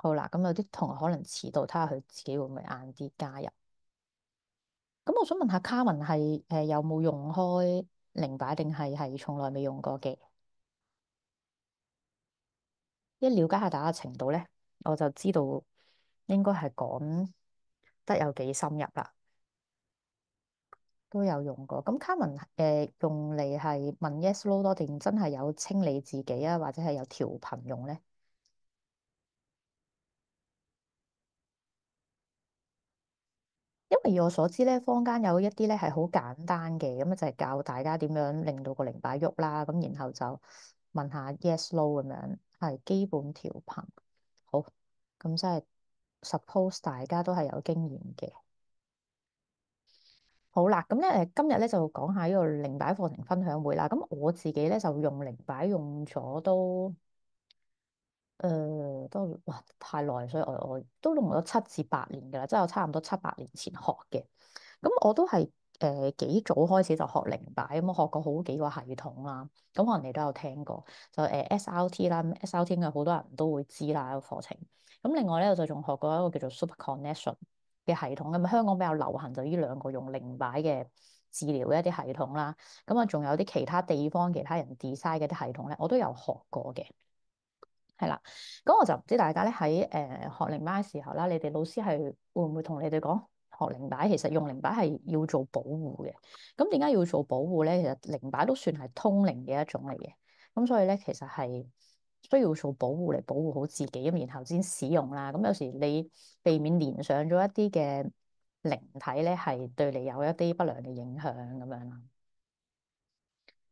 好啦，咁有啲同學可能遲到，睇下佢自己會唔會晏啲加入。咁我想問下卡文係有冇用開零擺定係從來未用過嘅？一了解下大家程度咧，我就知道應該係講得有幾深入啦。都有用過。咁卡文用嚟係問 yes no 多定真係有清理自己啊，或者係有調頻用咧？因為以我所知咧，坊間有一啲咧係好簡單嘅，咁啊就係教大家點樣令到個靈擺喐啦，咁然後就問下 yes no 咁樣，係基本調頻。好，咁即係 suppose 大家都係有經驗嘅。好啦，咁咧今日咧就講下呢個靈擺課程分享會啦。咁我自己咧就用靈擺用咗都。都哇太耐，所以我都用咗7至8年㗎啦，即係我差唔多7、8年前學嘅。咁我都係幾早開始就學靈擺，咁我學過好幾個系統啦。咁可能你都有聽過，就SRT 啦，SRT 應該好多人都會知啦，個課程。咁另外咧，我就仲學過一個叫做 Super Connection 嘅系統。咁香港比較流行就呢兩個用靈擺嘅治療嘅一啲系統啦。咁啊，仲有啲其他地方其他人 design 嘅啲系統咧，我都有學過嘅。係啦，咁我就唔知大家咧喺學靈擺嘅時候啦，你哋老師係會唔會同你哋講學靈擺其實用靈擺係要做保護嘅？咁點解要做保護咧？其實靈擺都算係通靈嘅一種嚟嘅，咁所以咧其實係需要做保護嚟保護好自己，咁然後先使用啦。咁有時你避免連上咗一啲嘅靈體咧，係對你有一啲不良嘅影響咁樣啦。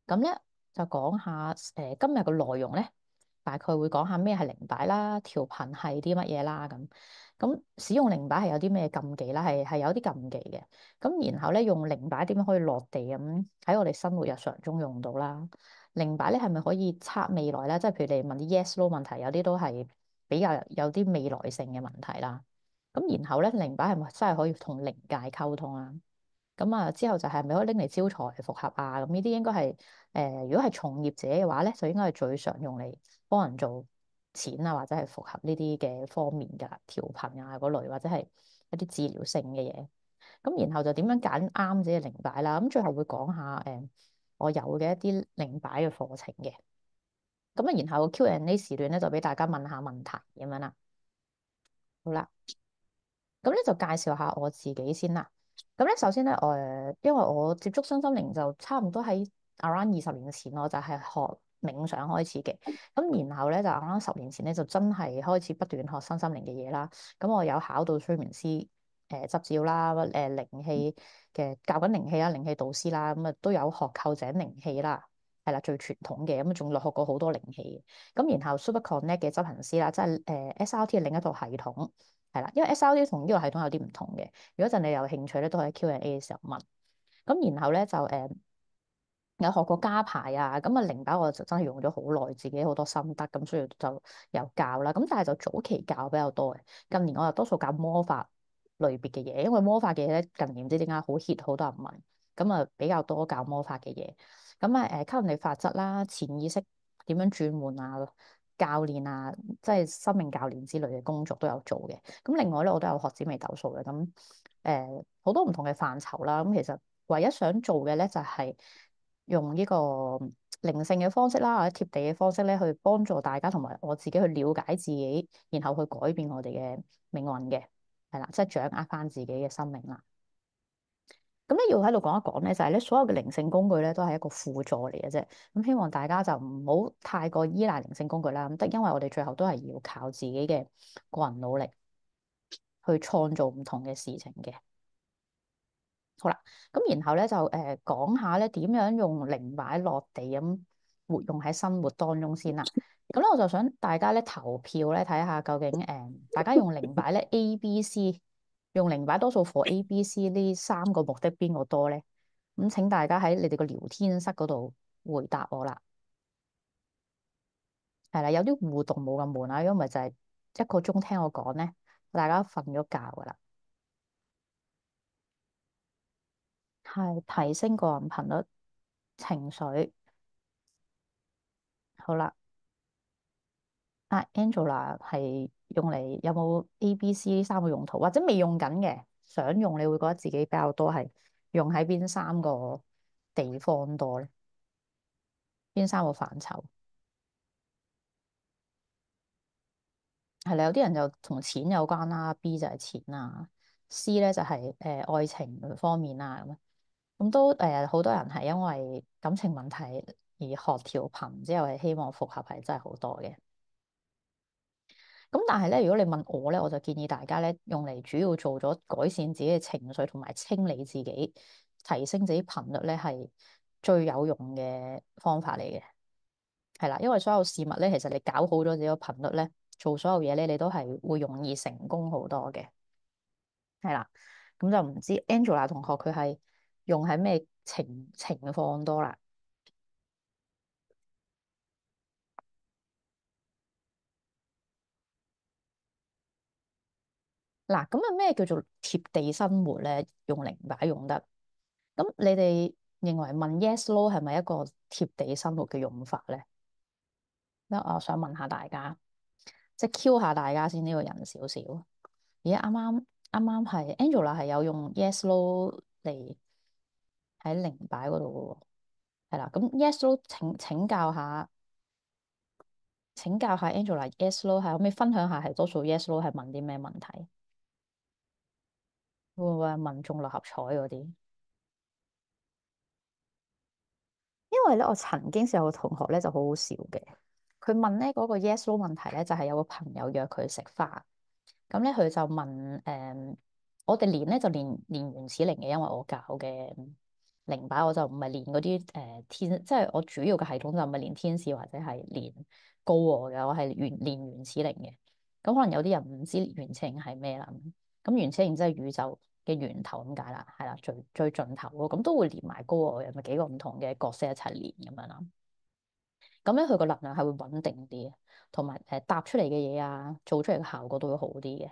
咁咧就講下今日嘅內容咧，大概會講下咩係靈擺啦，調頻係啲乜嘢啦咁。咁使用靈擺係有啲咩禁忌啦？係有啲禁忌嘅。咁然後咧用靈擺點樣可以落地咁喺我哋生活日常中用到啦？靈擺咧係咪可以測未來咧？即係譬如你問啲 yes no 問題，有啲都係比較有啲未來性嘅問題啦。咁然後咧靈擺係咪真係可以同靈界溝通啊？咁啊，之後就係咪可以拎嚟招財復合啊？咁呢啲應該係如果係從業者嘅話咧，就應該係最常用嚟幫人做錢啊，或者係復合呢啲嘅方面㗎，調頻啊嗰類，或者係一啲治療性嘅嘢。咁然後就點樣揀啱自己嘅靈擺啦？咁最後會講下我有嘅一啲靈擺嘅課程嘅。咁啊，然後 Q&A 時段咧就俾大家問下問題咁樣啦。好啦。咁咧就介紹下我自己先啦。咁咧首先咧，因為我接觸身心靈就差唔多喺 around 20年前，我就係學冥想開始嘅。咁然後咧就 around 10年前咧，就真係開始不斷學身心靈嘅嘢啦。咁我有考到催眠師執照啦，靈氣嘅教緊靈氣啦，靈氣導師啦，咁啊都有學臼井靈氣啦，係啦最傳統嘅。咁啊仲落學過好多靈氣嘅。咁然後 Super Connect 嘅執行師啦，即係SRT 嘅另一套系統。係啦，因為 SRT 同呢個系統有啲唔同嘅。如果陣你有興趣咧，都喺 Q&A 嘅時候問。咁然後咧就有學過加排啊，咁啊靈擺我就真係用咗好耐，自己好多心得，咁所以就有教啦。咁但係就早期教比較多嘅，近年我又多數教魔法類別嘅嘢，因為魔法嘅嘢咧近年唔知點解好 hit，好多人問，咁啊比較多教魔法嘅嘢。咁啊吸引力法則啦，潛意識點樣轉換啊，教練啊，即係生命教練之類嘅工作都有做嘅。咁另外咧，我都有學紫微斗數嘅。咁好多唔同嘅範疇啦。咁其實唯一想做嘅咧，就係用呢個靈性嘅方式啦，或者貼地嘅方式咧，去幫助大家同埋我自己去了解自己，然後去改變我哋嘅命運嘅，係啦，即係掌握翻自己嘅生命啦。咁咧要喺度講一講咧，就係咧所有嘅靈性工具咧都係一個輔助嚟嘅啫。咁希望大家就唔好太過依賴靈性工具啦。咁得因為我哋最後都係要靠自己嘅個人努力去創造唔同嘅事情嘅。好啦，咁然後咧就講下咧點樣用靈擺落地咁活用喺生活當中先啦。咁咧我就想大家咧投票咧睇下究竟大家用靈擺咧 A、B、C 用靈擺多數 for A、B、C 呢3個目的邊個多咧？咁請大家喺你哋個聊天室嗰度回答我啦。係啦，有啲互動冇咁悶啊，因為就係1個鐘聽我講咧，大家瞓咗覺噶啦。係提升個人頻率、情緒。好啦。啊，Angela 係用嚟有冇 A、B、C 呢三個用途，或者未用緊嘅，想用你會覺得自己比較多係用喺邊三個地方多咧？邊三個範疇？係啦，有啲人就同錢有關啦，B 就係錢啊，C 咧就係愛情方面啦咁。咁都好多人係因為感情問題而學調頻之後係希望復合，係真係好多嘅。咁但係咧，如果你問我咧，我就建議大家咧用嚟主要做咗改善自己嘅情緒同埋清理自己、提升自己頻率咧，係最有用嘅方法嚟嘅。係啦，因為所有事物咧，其實你搞好咗自己個頻率咧，做所有嘢咧，你都係會容易成功好多嘅。係啦，咁就唔知 Angela 同學佢係用喺咩情況多啦。嗱，咁啊咩叫做貼地生活咧？用零擺用得，咁你哋認為問 yes no 係咪一個貼地生活嘅用法咧？咁我想問下大家，即係 Q 下大家先，呢個人少少。而家啱啱係 Angela 係有用 yes no 嚟喺零擺嗰度嘅喎，係啦。咁 yes no 請教下 Angela yes no 係可唔可以分享下係多數 yes no 係問啲咩問題？會唔會係問中六合彩嗰啲？因為咧，我曾經有個同學咧就好好笑嘅，佢問咧嗰個 yes no 問題咧，就係有個朋友約佢食飯，咁咧佢就問我哋練咧就練原始零嘅，因為我教嘅零擺我就唔係練嗰啲天，即係我主要嘅系統就唔係練天使或者係練高我嘅，我係練原始零嘅。咁可能有啲人唔知原始零係咩啦，咁原始零即係宇宙嘅源頭咁解啦，係啦，最盡頭咯，咁都會連埋高我嘅，咪幾個唔同嘅角色一齊練咁樣啦。咁咧佢個能量係會穩定啲，同埋答出嚟嘅嘢啊，做出嚟嘅效果都會好啲嘅。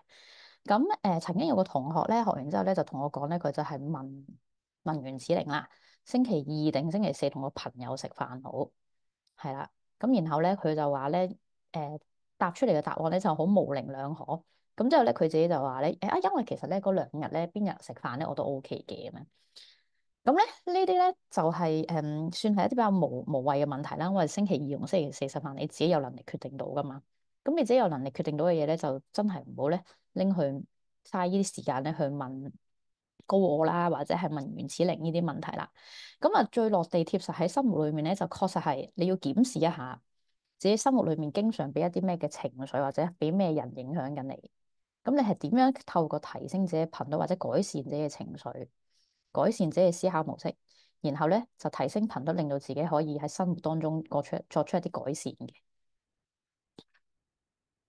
咁曾經有個同學咧學完之後咧就同我講咧，佢就係問原子玲啦，星期二定星期四同個朋友食飯好，係啦。咁然後咧佢就話咧答出嚟嘅答案咧就好模棱兩可。咁之後咧佢自己就話咧因為其實咧嗰2日咧邊日食飯咧我都 OK 嘅咁樣。咁咧呢啲咧就係、算係一啲比較無謂嘅問題啦。因為星期二同星期四食飯，你自己有能力決定到噶嘛。咁你自己有能力決定到嘅嘢咧，就真係唔好咧拎去嘥呢啲時間咧去問高我啦，或者係問原始零呢啲問題啦。咁啊，最落地貼實喺生活裏面咧，就確實係你要檢視一下自己生活裏面經常俾一啲咩嘅情緒，或者俾咩人影響緊你。咁你係點樣透過提升自己頻率，或者改善自己嘅情緒，改善自己嘅思考模式，然後咧就提升頻率，令到自己可以喺生活當中作出一啲改善嘅。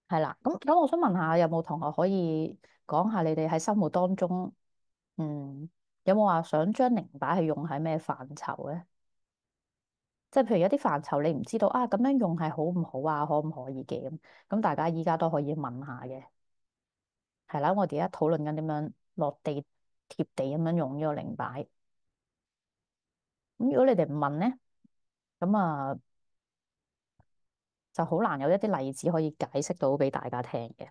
係啦，咁我想問下，有冇同學可以講下你哋喺生活當中，有冇話想將零擺係用喺咩範疇咧？即係譬如有啲範疇你唔知道啊，咁樣用係好唔好啊，可唔可以嘅咁大家依家都可以問下嘅。係啦，我哋而家討論緊點樣落地貼地咁樣用呢個零擺。咁如果你哋唔問咧，咁就好難有一啲例子可以解釋到俾大家聽嘅，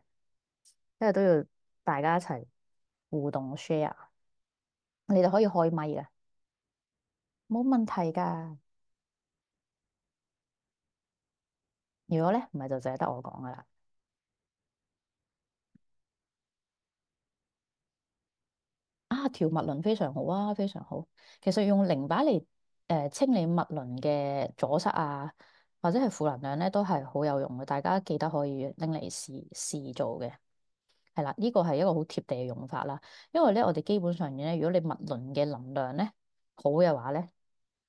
因為都要大家一齊互動 share。你哋可以開咪嘅，冇問題㗎。如果咧唔係就淨係得我講噶啦。啊，調脈輪非常好啊，非常好。其實用零擺嚟清理脈輪嘅阻塞啊，或者係負能量咧，都係好有用嘅。大家記得可以拎嚟試試做嘅。係啦，呢個係一個好貼地嘅用法啦。因為咧，我哋基本上咧，如果你脈輪嘅能量咧好嘅話咧，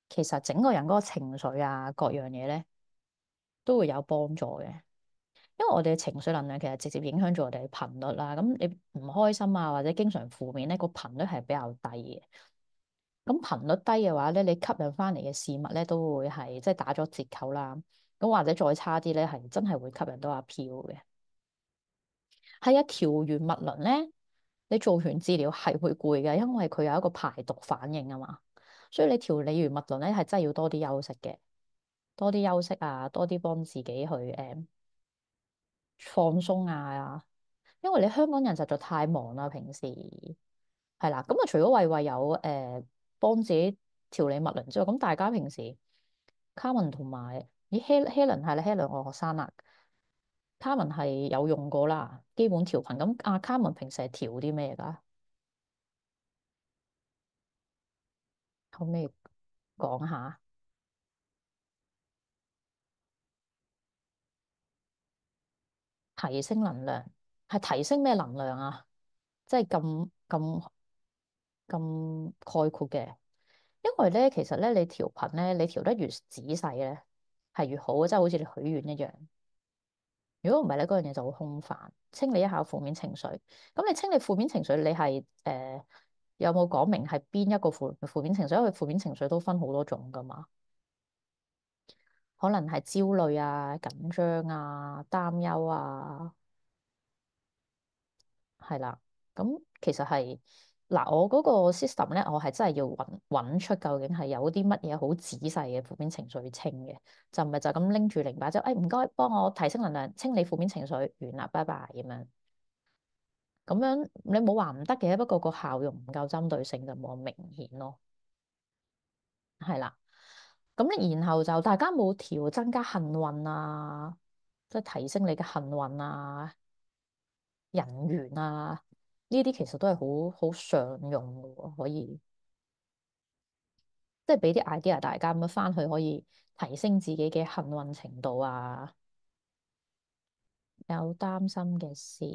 其實整個人嗰個情緒啊，各樣嘢咧都會有幫助嘅。因為我哋嘅情緒能量其實直接影響咗我哋嘅頻率啦。咁你唔開心啊，或者經常負面咧，個頻率係比較低嘅。咁頻率低嘅話咧，你吸引翻嚟嘅事物咧都會係即係打咗折扣啦。咁或者再差啲咧，係真係會吸引到阿飄嘅。係啊，調完脈輪咧，你做完治療係會攰嘅，因為佢有一個排毒反應啊嘛。所以你調理完脈輪咧，係真係要多啲休息嘅，多啲休息啊，多啲幫自己去放鬆啊，因為你香港人實在太忙啦，平時係啦。咁啊，除咗慧慧有幫自己調理脈輪之外，咁大家平時 Carmen 同埋咦 Helen 係啦，Helen 我學生啦，Carmen 係有用過啦，基本調頻。咁阿 Carmen 平時係調啲咩㗎？可唔可以講下？提升能量係提升咩能量啊？即係咁概括嘅。因為咧，其實咧，你調頻咧，你調得越仔細咧，係越好嘅，即係好似你許願一樣。如果唔係咧，嗰樣嘢就會空泛。清理一下負面情緒。咁你清理負面情緒，你係有冇講明係邊一個負面情緒？因為負面情緒都分好多種噶嘛，可能係焦慮啊、緊張啊、擔憂啊。係啦，咁其實係嗱，我嗰個 system 咧，我係真係要揾出究竟係有啲乜嘢好仔細嘅負面情緒去清嘅，就唔係就咁拎住零擺就誒唔該幫我提升能量，清理負面情緒，完啦，拜拜咁樣。咁樣你冇話唔得嘅，不過個效用唔夠針對性就冇咁明顯咯。係啦，咁咧然後就大家冇調增加幸運啊，即係提升你嘅幸運啊、人緣啊。呢啲其實都係好常用嘅喎，可以即係俾啲 idea 大家咁樣翻去可以提升自己嘅幸運程度啊。有擔心嘅事，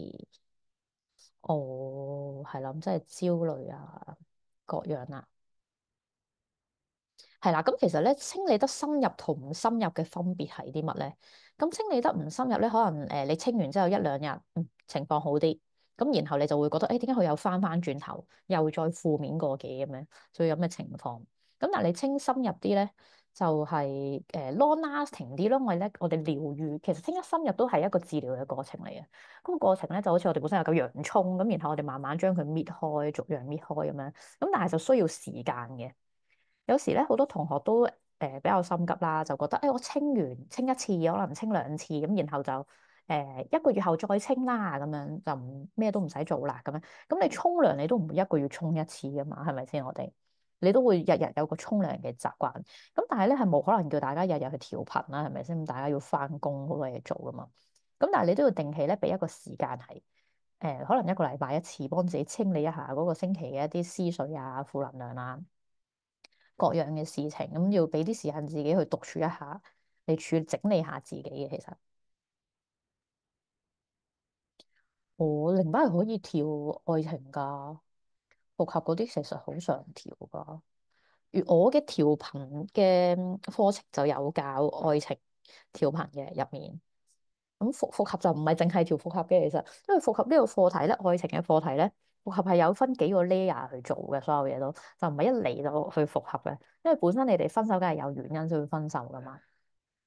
哦，係啦，咁即係焦慮啊，各樣啦。係啦，咁其實咧清理得深入同唔深入嘅分別係啲乜咧？咁清理得唔深入咧，可能你清完之後一兩日，情況好啲，咁然後你就會覺得誒點解佢又翻轉頭，又再負面過幾咁樣，就會有咁嘅情況。咁但係你清深入啲咧，就係long lasting 啲咯，因為咧我哋療愈其實清得深入都係一個治療嘅過程嚟嘅。咁個過程咧就好似我哋本身有嚿洋葱咁，然後我哋慢慢將佢搣開，逐樣搣開咁樣，咁但係就需要時間嘅。有時咧，好多同學都比較心急啦，就覺得誒、我清一次，可能清兩次咁，然後就一個月後再清啦，咁樣就咩都唔使做啦，咁樣。咁你沖涼你都唔會一個月沖一次噶嘛，係咪先？我哋你都會日日有個沖涼嘅習慣。咁但係咧係冇可能叫大家日日去調頻啦，係咪先？咁大家要翻工好多嘢做噶嘛。咁但係你都要定期咧俾一個時間係可能一個禮拜一次，幫自己清理一下嗰個星期嘅一啲思緒啊、負能量啊。各樣嘅事情，咁要俾啲時間自己去獨處一下，嚟整理下自己嘅。其實我零巴係可以調愛情㗎，複合嗰啲其實好常調㗎。而我嘅調頻嘅課程就有教愛情調頻嘅入面。咁複合就唔係淨係調複合嘅，其實因為複合呢個課題咧，愛情嘅課題咧，複合係有分幾個 layer 去做嘅，所有嘢都就唔係一嚟就去複合嘅，因為本身你哋分手梗係有原因先會分手噶嘛。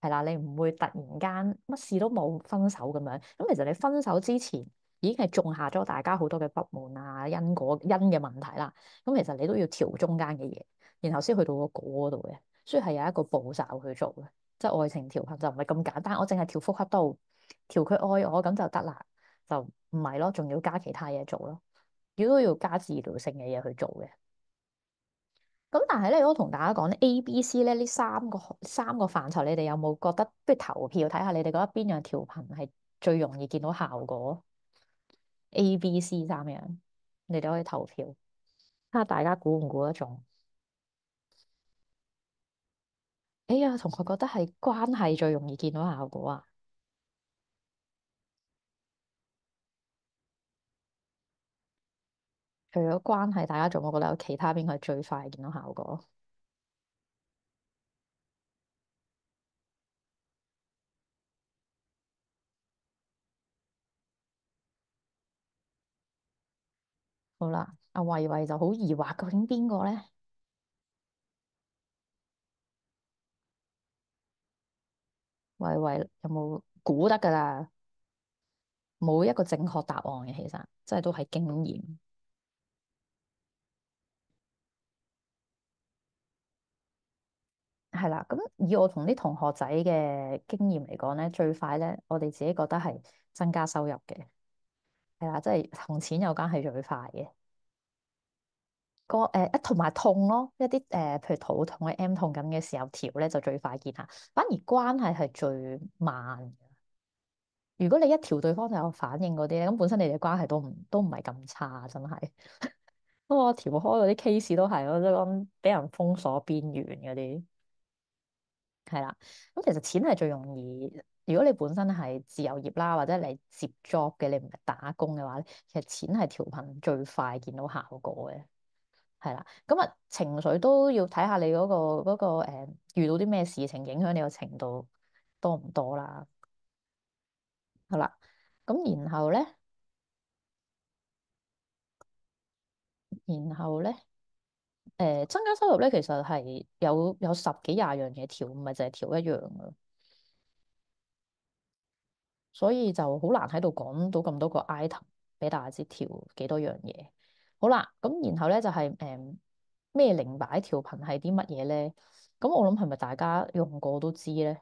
係啦，你唔會突然間乜事都冇分手咁樣。咁其實你分手之前已經係種下咗大家好多嘅不滿啊、因嘅問題啦。咁其實你都要調中間嘅嘢，然後先去到個果嗰度嘅。所以係有一個步驟去做嘅，即係愛情調頻就唔係咁簡單。我淨係調複合度，調佢愛我咁就得啦，就唔係咯，仲要加其他嘢做咯，亦都要加治療性嘅嘢去做嘅。咁但係咧，如果同大家講咧，A、B、C 咧呢三個範疇，你哋有冇覺得不如投票睇下，你哋覺得邊樣調頻係最容易見到效果？A、B、C 三樣，你哋可以投票，睇下大家估唔估得中？哎呀，同學覺得係關係最容易見到效果啊！除咗關係，大家仲有冇覺得有其他邊個係最快見到效果？好啦，阿慧慧就好疑惑，究竟邊個咧？慧慧有冇估得噶啦？冇一個正確答案嘅，其實即係都係經驗。係啦，咁以我同啲同學仔嘅經驗嚟講咧，最快咧，我哋自己覺得係增加收入嘅。係啦，即係同錢有關係最快嘅。個同埋痛咯，一啲譬如肚痛嘅 M 痛緊嘅時候調咧就最快見下，反而關係係最慢嘅。如果你一調對方就有反應嗰啲咧，咁本身你哋關係都唔係咁差，真係。不過調開嗰啲 case 都係咯，即係講俾人封鎖邊緣嗰啲，係啦。咁其實錢係最容易，如果你本身係自由業啦，或者你接 job 嘅，你唔係打工嘅話咧，其實錢係調頻最快見到效果嘅。係啦，咁啊情緒都要睇下你遇到啲咩事情影響你個程度多唔多啦。好啦，咁然後咧，增加收入咧，其實係有十幾廿樣嘢調，唔係淨係調一樣嘅，所以就好難喺度講到咁多個 item 俾大家知調幾多樣嘢。好啦，咁然後咧就係咩零擺調頻係啲乜嘢咧？咁我諗係咪大家用過都知咧？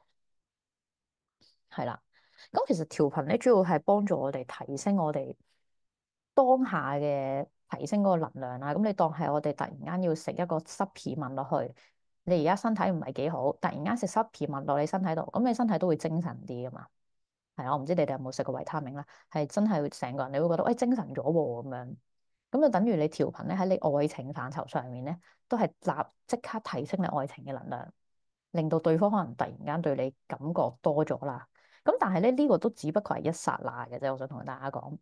係啦，咁其實調頻咧主要係幫助我哋提升我哋當下嘅提升嗰個能量啦。咁你當係我哋突然間要食一個 supplement 落去，你而家身體唔係幾好，突然間食 supplement 落你身體度，咁你身體都會精神啲噶嘛。係啊，我唔知你哋有冇食過維他命啦，係真係成個人你會覺得喂精神咗喎咁樣。咁就等於你調頻咧喺你愛情範疇上面咧，都係即刻提升你愛情嘅能量。令到對方可能突然間對你感覺多咗啦。咁但係咧呢個都只不過係一剎那嘅啫。我想同大家講，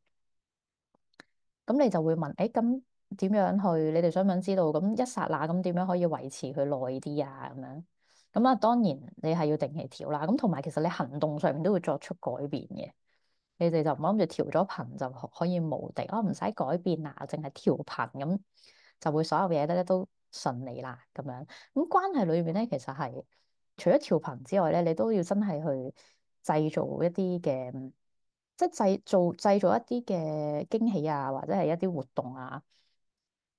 咁你就會問，誒咁點樣去？你哋想唔想知道？咁一剎那咁點樣可以維持佢耐啲啊？咁樣咁啊，當然你係要定期調啦。咁同埋其實你行動上面都會作出改變嘅。你哋就唔好諗住調咗頻就可以無敵啊，唔使改變啊，淨係調頻咁就會所有嘢咧都順利啦咁樣。咁關係裏面咧，其實係除咗調頻之外咧，你都要真係去製造一啲嘅，即係製造一啲嘅驚喜啊，或者係一啲活動啊，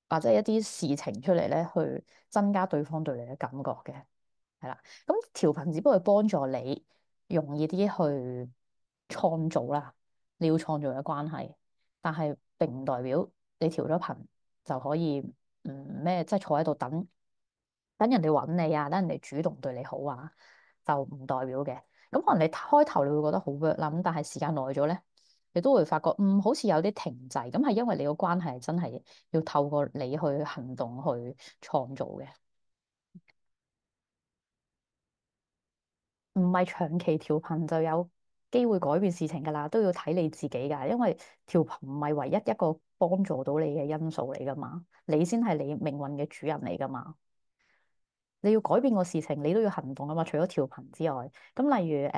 或者係一啲事情出嚟咧，去增加對方對你嘅感覺嘅。係啦，咁調頻只不過係幫助你容易啲去創造啦，你要創造嘅關係，但係並唔代表你調咗頻就可以咩，即係坐喺度等人哋揾你啊，等人哋主動對你好啊，就唔代表嘅。咁可能你開頭你會覺得好 work 啦，咁但係時間耐咗咧，你都會發覺好似有啲停滯，咁係因為你個關係真係要透過你去行動去創造嘅。唔係長期調頻就有機會改變事情㗎啦，都要睇你自己㗎，因為調頻唔係唯一一個幫助到你嘅因素嚟㗎嘛，你先係你命運嘅主人嚟㗎嘛。你要改變個事情，你都要行動㗎嘛。除咗調頻之外，咁例如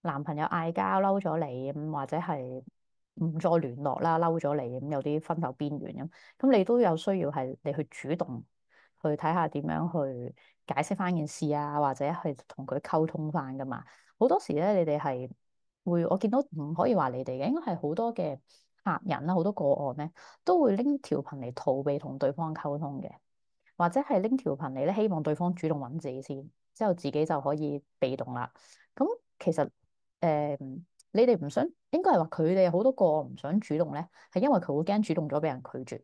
男朋友嗌交嬲咗你咁，或者係唔再聯絡啦，嬲咗你咁，有啲分手邊緣咁你都有需要係你去主動去睇下點樣去解釋翻件事啊，或者去同佢溝通翻噶嘛。好多時咧，你哋係會我見到唔可以話你哋嘅，應該係好多嘅客人啦，好多個案咧，都會拎調頻嚟逃避同對方溝通嘅。或者係拎條頻嚟咧，希望對方主動揾自己先，之後自己就可以被動啦。咁其實你哋唔想，應該係話佢哋好多個唔想主動咧，係因為佢好驚主動咗俾人拒絕，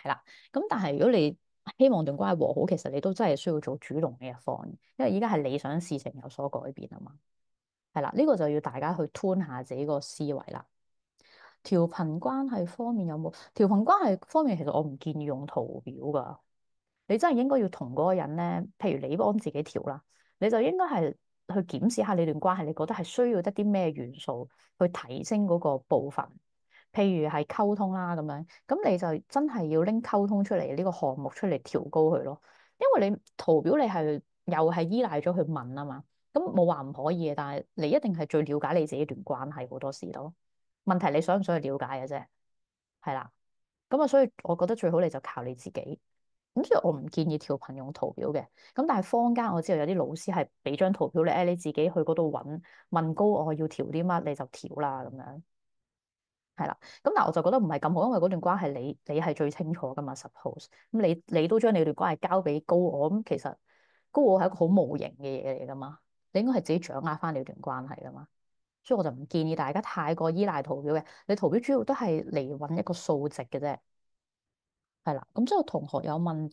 係啦。咁但係如果你希望段關係和好，其實你都真係需要做主動嘅一方，因為依家係你想事情有所改變啊嘛。係啦，呢個就要大家去 tune 下自己個思維啦。調頻關係方面有冇？調頻關係方面，其實我唔建議用圖表㗎。你真係應該要同嗰個人咧，譬如你幫自己調啦，你就應該係去檢視下你段關係，你覺得係需要一啲咩元素去提升嗰個部分。譬如係溝通啦咁樣，咁你就真係要拎溝通出嚟呢個項目出嚟調高佢咯。因為你圖表你係又係依賴咗去問啊嘛，咁冇話唔可以嘅，但係你一定係最了解你自己段關係好多時咯。問題你想唔想去了解嘅啫，係啦。咁啊，所以我覺得最好你就靠你自己。咁所以我唔建議調頻用圖表嘅。咁但係坊間我知道有啲老師係俾張圖表你，誒你自己去嗰度揾問高我要調啲乜你就調啦咁樣，係啦。咁但係我就覺得唔係咁好，因為嗰段關係你係最清楚噶嘛，suppose。咁你都將你段關係交俾高我，咁其實高我係一個好無形嘅嘢嚟噶嘛，你應該係自己掌握翻你段關係噶嘛。所以我就唔建議大家太過依賴圖表嘅。你圖表主要都係嚟揾一個數值嘅啫。係啦，咁之後同學有問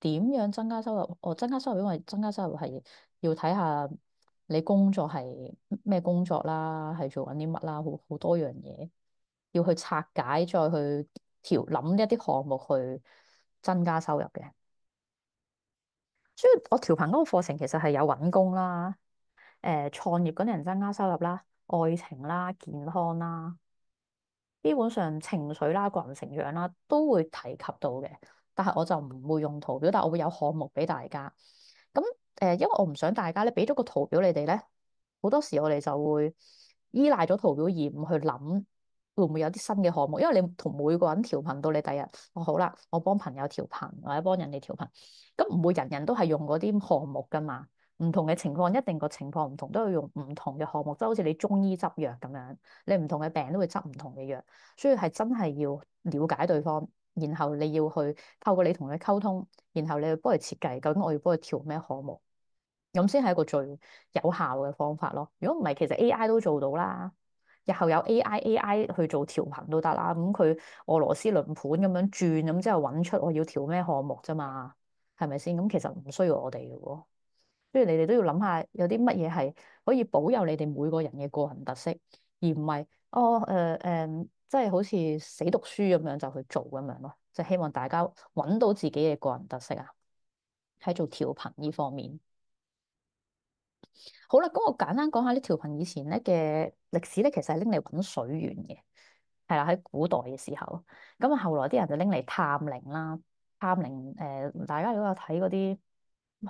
點樣增加收入？我增加收入，因為增加收入係要睇下你工作係咩工作啦，係做緊啲乜啦，好多樣嘢要去拆解，再去諗一啲項目去增加收入嘅。所以我調頻嗰個課程其實係有揾工啦，創業嗰啲人增加收入啦，愛情啦，健康啦。基本上情緒啦、個人成長啦都會提及到嘅，但係我就唔會用圖表，但係我會有項目俾大家。咁因為我唔想大家咧俾咗個圖表你哋咧，好多時我哋就會依賴咗圖表而唔去諗會唔會有啲新嘅項目，因為你同每個人調頻到你第日，好啦，我幫朋友調頻或者幫人哋調頻，咁唔會人人都係用嗰啲項目噶嘛。唔同嘅情況，一定個情況唔同，都要用唔同嘅項目，即係好似你中醫執藥咁樣，你唔同嘅病都會執唔同嘅藥。所以係真係要了解對方，然後你要去透過你同佢溝通，然後你去幫佢設計，究竟我要幫佢調咩項目，咁先係一個最有效嘅方法咯。如果唔係，其實 AI 都做到啦，日後有 AI 去做調頻都得啦。咁佢俄羅斯輪盤咁樣轉，咁之後揾出我要調咩項目啫嘛，係咪先？咁其實唔需要我哋嘅喎。所以你哋都要諗下，有啲乜嘢係可以保有你哋每個人嘅個人特色，而唔係即係好似死讀書咁樣就去做咁樣咯。即係希望大家揾到自己嘅個人特色啊，喺做調頻呢方面。好啦，咁我簡單講下啲調頻以前咧嘅歷史咧，其實係拎嚟揾水源嘅，係啦，喺古代嘅時候。咁啊，後來啲人就拎嚟探靈啦，探靈大家如果有睇嗰啲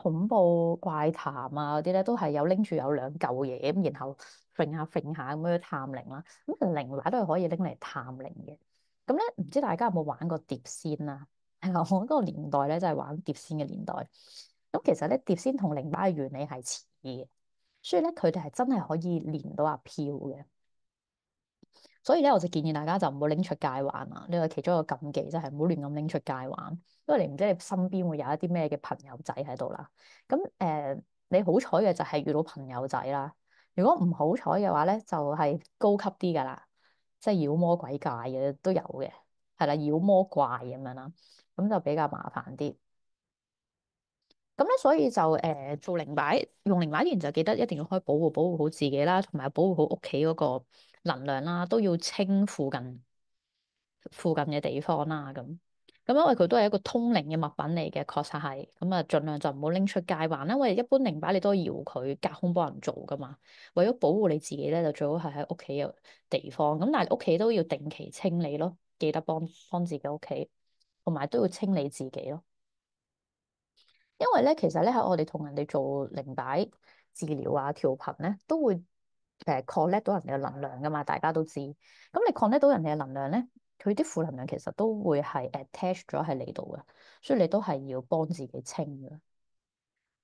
恐怖怪談啊嗰啲咧，都係有拎住有兩嚿嘢咁，然後揈下揈下咁樣探靈啦。咁靈牌都係可以拎嚟探靈嘅。咁咧，唔知大家有冇玩過碟仙啊？係啦，我嗰個年代咧就係玩碟仙嘅年代。咁其實咧，碟仙同靈擺嘅原理係似嘅，所以咧佢哋係真係可以連到阿飄嘅。所以咧，我就建議大家就唔好拎出街玩啦。呢個其中一個禁忌，就係唔好亂咁拎出街玩，因為你唔知你身邊會有一啲咩嘅朋友仔喺度啦。咁你好彩嘅就係遇到朋友仔啦。如果唔好彩嘅話咧，就係高級啲噶啦，即係妖魔鬼怪嘅都有嘅，係啦，妖魔怪咁樣啦，咁就比較麻煩啲。咁咧，所以就做靈擺，用靈擺之前就記得一定要開保護好自己啦，同埋保護好屋企嗰個能量啦，都要清附近嘅地方啦。咁因為佢都係一個通靈嘅物品嚟嘅，確實係咁啊，盡量就唔好拎出街玩啦。因為一般靈擺你都要搖佢隔空幫人做噶嘛，為咗保護你自己咧，就最好係喺屋企嘅地方。咁但係屋企都要定期清理咯，記得幫自己屋企，同埋都要清理自己咯。因為咧，其實咧喺我哋同人哋做靈擺治療啊、調頻咧，都會connect 到人哋嘅能量噶嘛，大家都知。咁你 connect 到人哋嘅能量咧，佢啲負能量其實都會係 attach 咗喺你度嘅，所以你都係要幫自己清嘅。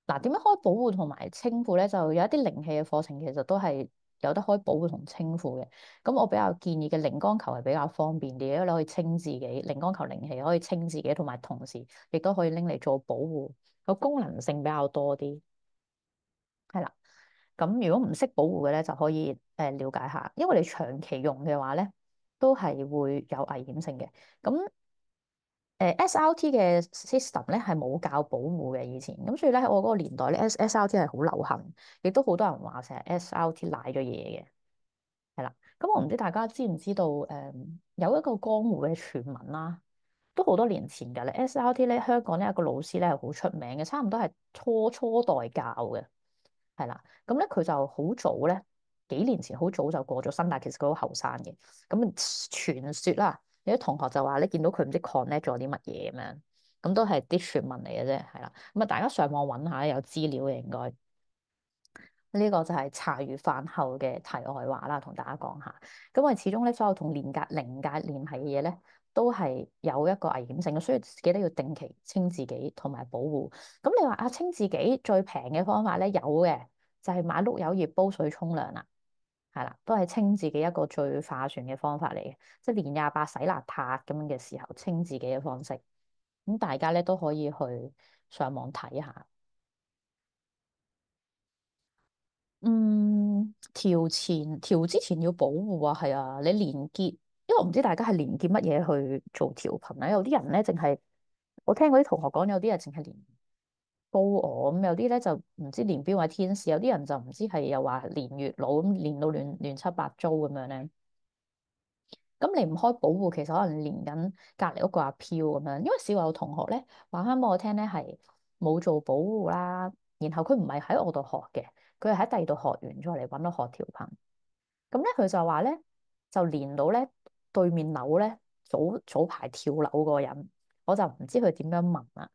嗱，點樣開保護同埋清庫咧？就有一啲靈氣嘅課程，其實都係有得開保護同清庫嘅。咁我比較建議嘅靈光球係比較方便啲，因為你可以清自己，靈光球靈氣可以清自己，同埋同時亦都可以拎嚟做保護，個功能性比較多啲。係啦，咁如果唔識保護嘅咧，就可以了解下，因為你長期用嘅話咧，都係會有危險性嘅。咁SRT 嘅 system 咧係冇教保護嘅以前，咁所以咧喺我嗰個年代咧，SRT 係好流行，亦都好多人話成日 SRT 賴咗嘢嘅，係啦。咁我唔知大家知唔知道有一個江湖嘅傳聞啦，都好多年前㗎啦。SRT 咧香港咧有個老師咧係好出名嘅，差唔多係初代教嘅。係啦，咁咧佢就好早咧，幾年前好早就過咗身，但係其實佢好後生嘅。咁傳說啦，有啲同學就話咧見到佢唔知 connect 咗啲乜嘢咁樣，咁都係啲傳聞嚟嘅啫，係啦。咁啊，大家上網揾下有資料嘅應該。呢個就係茶餘飯後嘅題外話啦，同大家講下。咁我哋始終咧，所有同靈界聯繫嘅嘢咧，都係有一個危險性嘅，所以記得要定期清自己同埋保護。咁你話啊，清自己最平嘅方法咧，有嘅就係買碌柚葉煲水沖涼啦，係啦，都係清自己一個最划算嘅方法嚟嘅，即係年廿八洗邋遢咁樣嘅時候清自己嘅方式。咁大家咧都可以去上網睇下。嗯。調之前要保護啊，係啊，你連結，因為我唔知大家係連結乜嘢去做調頻咧。有啲人咧淨係，我聽嗰啲同學講，有啲人淨係連高我咁，有啲咧就唔知連邊位天使，有啲人就唔知係又話連月老咁，連到亂七八糟咁樣咧。咁你唔開保護，其實可能連緊隔離屋個阿飄咁樣。因為試過有同學咧話翻俾我聽咧，係冇做保護啦，然後佢唔係喺我度學嘅，佢係喺第二度學完再嚟揾我學調頻。咁咧佢就話咧，就連到咧對面樓咧早排跳樓嗰個人，我就唔知佢點樣問啦。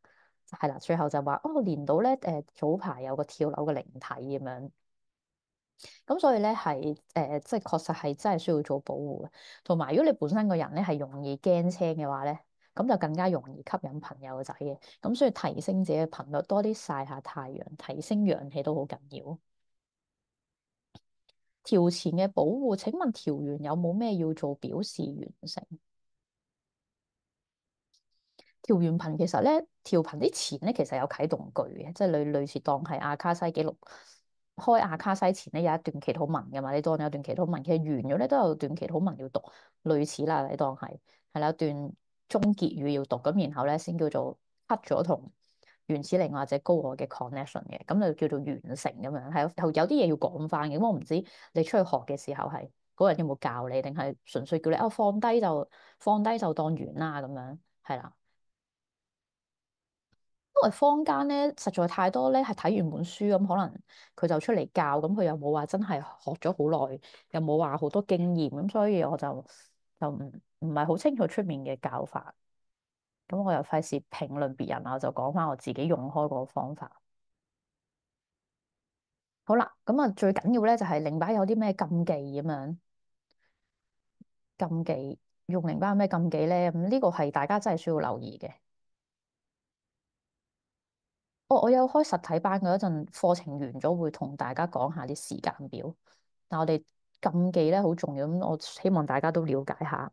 係啦，最後就話哦，連到咧早排有個跳樓嘅靈體咁樣。咁所以咧係即係確實係真係需要做保護嘅。同埋如果你本身個人咧係容易驚青嘅話咧，咁就更加容易吸引朋友仔嘅。咁所以提升自己嘅頻率，多啲曬下太陽，提升陽氣都好緊要。調前嘅保護，請問調完有冇咩要做表示完成？調完頻其實咧，調頻之前咧，其實有啟動句嘅，即係類似當係阿卡西記錄。開阿卡西前咧有一段祈禱文噶嘛，你當有段祈禱文，其實完咗咧都有段祈禱文要讀，類似啦，你當係啦，有段終結語要讀，咁然後咧先叫做 cut 咗同原始靈或者高我嘅 connection 嘅，咁就叫做完成咁樣，係有啲嘢要講翻嘅。咁我唔知你出去學嘅時候係嗰人有冇教你，定係純粹叫你放低就當完啦咁樣，係啦。因為坊間咧實在太多咧，係睇完本書咁，可能佢就出嚟教，咁佢又冇話真係學咗好耐，又冇話好多經驗，咁所以我就唔係好清楚出面嘅教法，咁我又費事評論別人啊，我就講翻我自己用開個方法。好啦，咁啊最緊要咧就係靈擺有啲咩禁忌咁樣，禁忌用靈擺有咩禁忌咧？咁呢個係大家真係需要留意嘅。我有開實體班嗰陣，課程完咗會同大家講下啲時間表。但我哋禁忌咧好重要，咁我希望大家都了解下。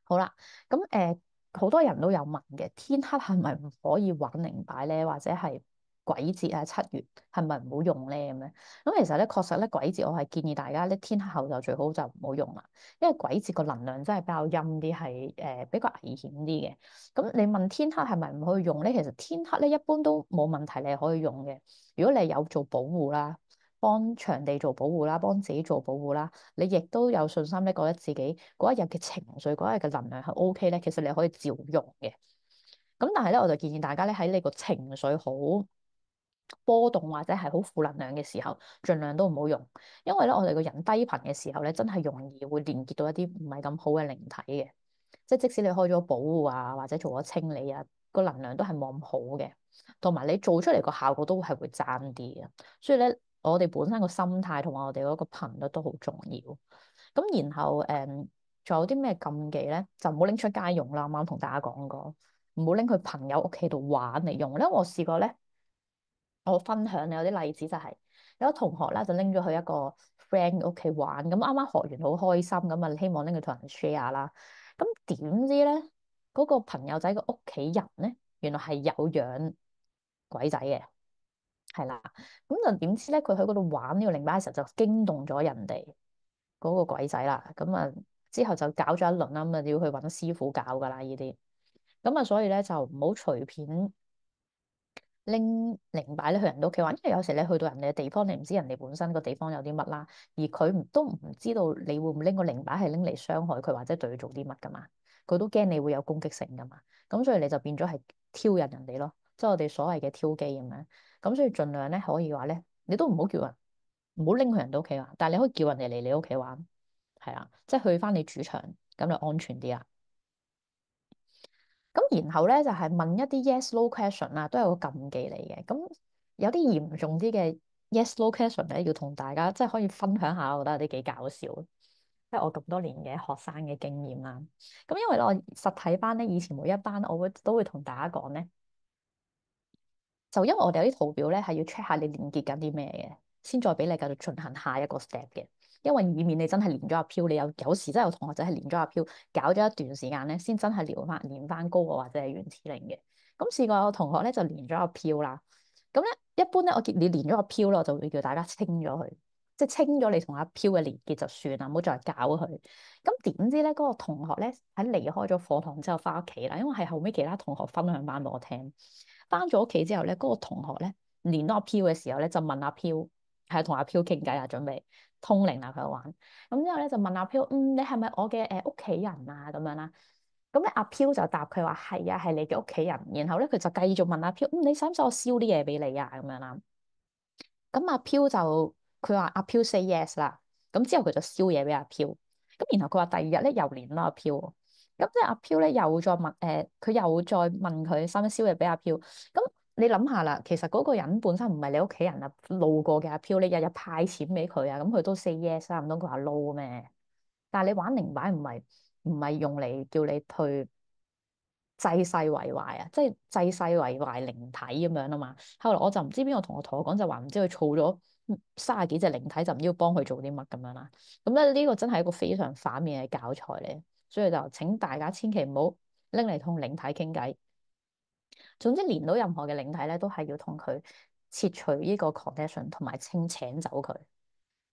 好啦，咁好多人都有問嘅，天黑係咪唔可以玩靈擺咧？或者係鬼節啊、7月係咪唔好用咧？咁樣咁其實咧，確實咧鬼節我係建議大家咧天黑後就最好就唔好用啦，因為鬼節個能量真係比較陰啲，係比較危險啲嘅。咁你問天黑係咪唔可以用咧？其實天黑咧一般都冇問題，你係可以用嘅。如果你有做保護啦，幫場地做保護啦，幫自己做保護啦，你亦都有信心咧，覺得自己嗰一日嘅情緒、嗰一日嘅能量係 OK 咧，其實你可以照用嘅。咁但係咧，我就建議大家咧喺你個情緒好波動或者係好負能量嘅時候，盡量都唔好用，因為咧我哋個人低頻嘅時候咧，真係容易會連結到一啲唔係咁好嘅靈體嘅。即使你開咗保護啊，或者做咗清理啊，個能量都係冇咁好嘅，同埋你做出嚟個效果都係會爭啲嘅。所以咧，我哋本身個心態同埋我哋嗰個頻率都好重要。咁然後仲有啲咩禁忌咧？就唔好拎出街用啦。啱啱同大家講過，唔好拎去朋友屋企度玩嚟用咧。我試過咧。我分享有啲例子就係、有個同學啦，就拎咗去一個 friend 屋企玩，咁啱啱學完好開心，咁啊希望拎佢同人 share 啦。咁點知咧，嗰、個朋友仔嘅屋企人咧，原來係有養鬼仔嘅，係啦。咁就點知咧，佢喺嗰度玩呢個靈擺嘅時候就驚動咗人哋嗰個鬼仔啦。咁啊之後就搞咗一輪啦，咁啊要去揾師傅搞噶啦呢啲。咁啊所以咧就唔好隨便拎靈擺咧去人哋屋企玩，因為有時你去到人哋嘅地方，你唔知人哋本身個地方有啲乜啦，而佢都唔知道你會唔會拎個靈擺係拎嚟傷害佢或者對佢做啲乜噶嘛，佢都驚你會有攻擊性噶嘛，咁所以你就變咗係挑釁人哋咯，即係我哋所謂嘅挑機咁樣，咁所以盡量咧可以話咧，你都唔好叫人，唔好拎去人哋屋企玩，但係你可以叫人哋嚟你屋企玩，係啦，即係去翻你主場，咁就安全啲啦。咁然後咧就係問一啲 yes no question 啦，都係個禁忌嚟嘅。咁有啲嚴重啲嘅 yes no question 咧，要同大家即係可以分享下，我覺得有啲幾搞笑，即係我咁多年嘅學生嘅經驗啦。咁因為咧我實體班咧，以前每一班我都會同大家講咧。就因為我哋有啲圖表咧，係要 check 下你連結緊啲咩嘅，先再俾你繼續進行下一個 step 嘅。因為以免你真係連咗阿飄，你有時真係有同學仔係連咗阿飄，搞咗一段時間咧，先真係連翻高我或者係原始零嘅。咁試過有個同學咧就連咗阿飄啦，咁咧，一般咧，我見你連咗個漂咧，我就會叫大家清咗佢，即係清咗你同阿漂嘅連結就算啦，唔好再搞佢。咁點知咧，嗰個同學咧喺離開咗課堂之後翻屋企啦，因為係後尾其他同學分享翻俾我聽。翻咗屋企之後咧，嗰個同學咧連到阿漂嘅時候咧，就問阿漂，係同阿漂傾偈啊，準備通靈啊，佢玩。咁之後咧就問阿漂，你係咪我嘅屋企人啊？咁樣啦。咁咧阿飄就答佢話係啊，係你嘅屋企人。然後咧佢就繼續問阿飄，你使唔使我燒啲嘢俾你啊？咁樣啦。咁阿飄就佢話阿飄 say yes 啦。咁之後佢就燒嘢俾阿飄。咁然後佢話第二日咧又連啦阿飄喎。咁即係阿飄咧又再問佢又再問佢使唔使燒嘢俾阿飄。咁你諗下啦，其實嗰個人本身唔係你屋企人啊，路過嘅阿飄，你日日派錢俾佢啊，咁佢都 say yes 啦，唔通佢話 no 咩？但係你玩靈擺唔係用嚟叫你去濟世為懷啊，即係濟世為懷靈體咁樣啊嘛。後來我就唔知邊個同學同我講就話唔知佢儲咗30幾隻靈體，就唔知要幫佢做啲乜咁樣啦。咁咧呢個真係一個非常反面嘅教材嚟，所以就請大家千祈唔好拎嚟同靈體傾偈。總之連到任何嘅靈體咧，都係要同佢切除呢個 connection 同埋請走佢，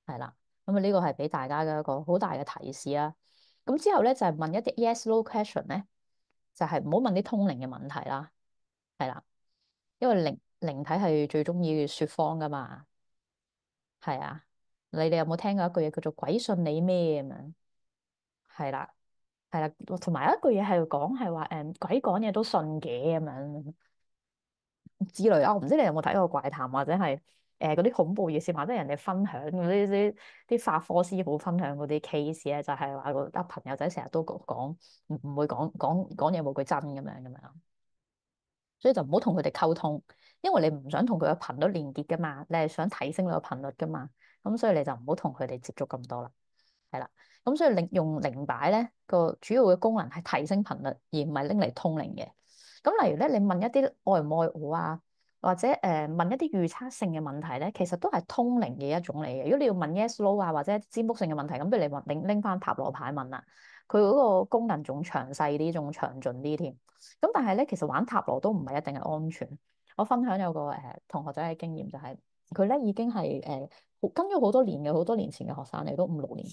係啦。咁啊呢個係俾大家嘅一個好大嘅提示啦。咁之後咧就係問一啲 yes no question 咧。就係唔好問啲通靈嘅問題啦，係啦，因為靈體係最中意説謊噶嘛，係啊，你哋有冇聽過一句嘢叫做鬼信你咩咁樣？係啦，係啦，同埋有一句嘢係講係話鬼講嘢都信嘅咁樣之類啊，我唔知你有冇睇過怪談或者係嗰啲恐怖熱線，或者人哋分享嗰啲法科師傅分享嗰啲 case 咧，就係話個朋友仔成日都講唔會講嘢冇句真咁樣。所以就唔好同佢哋溝通，因為你唔想同佢嘅頻率連結噶嘛，你係想提升你個頻率噶嘛，咁所以你就唔好同佢哋接觸咁多啦，係啦，咁所以用靈擺咧個主要嘅功能係提升頻率，而唔係拎嚟通靈嘅。咁例如咧，你問一啲愛唔愛我啊，或者問一啲預測性嘅問題咧，其實都係通靈嘅一種嚟嘅。如果你要問 yes no 啊，或者占卜性嘅問題，咁不如你拎翻塔羅牌問啦，佢嗰個功能仲詳細啲，仲詳盡啲添。咁但係咧，其實玩塔羅都唔係一定係安全。我分享有個同學仔嘅經驗就係佢咧已經係跟咗好多年嘅，好多年前嘅學生嚟，都5、6年。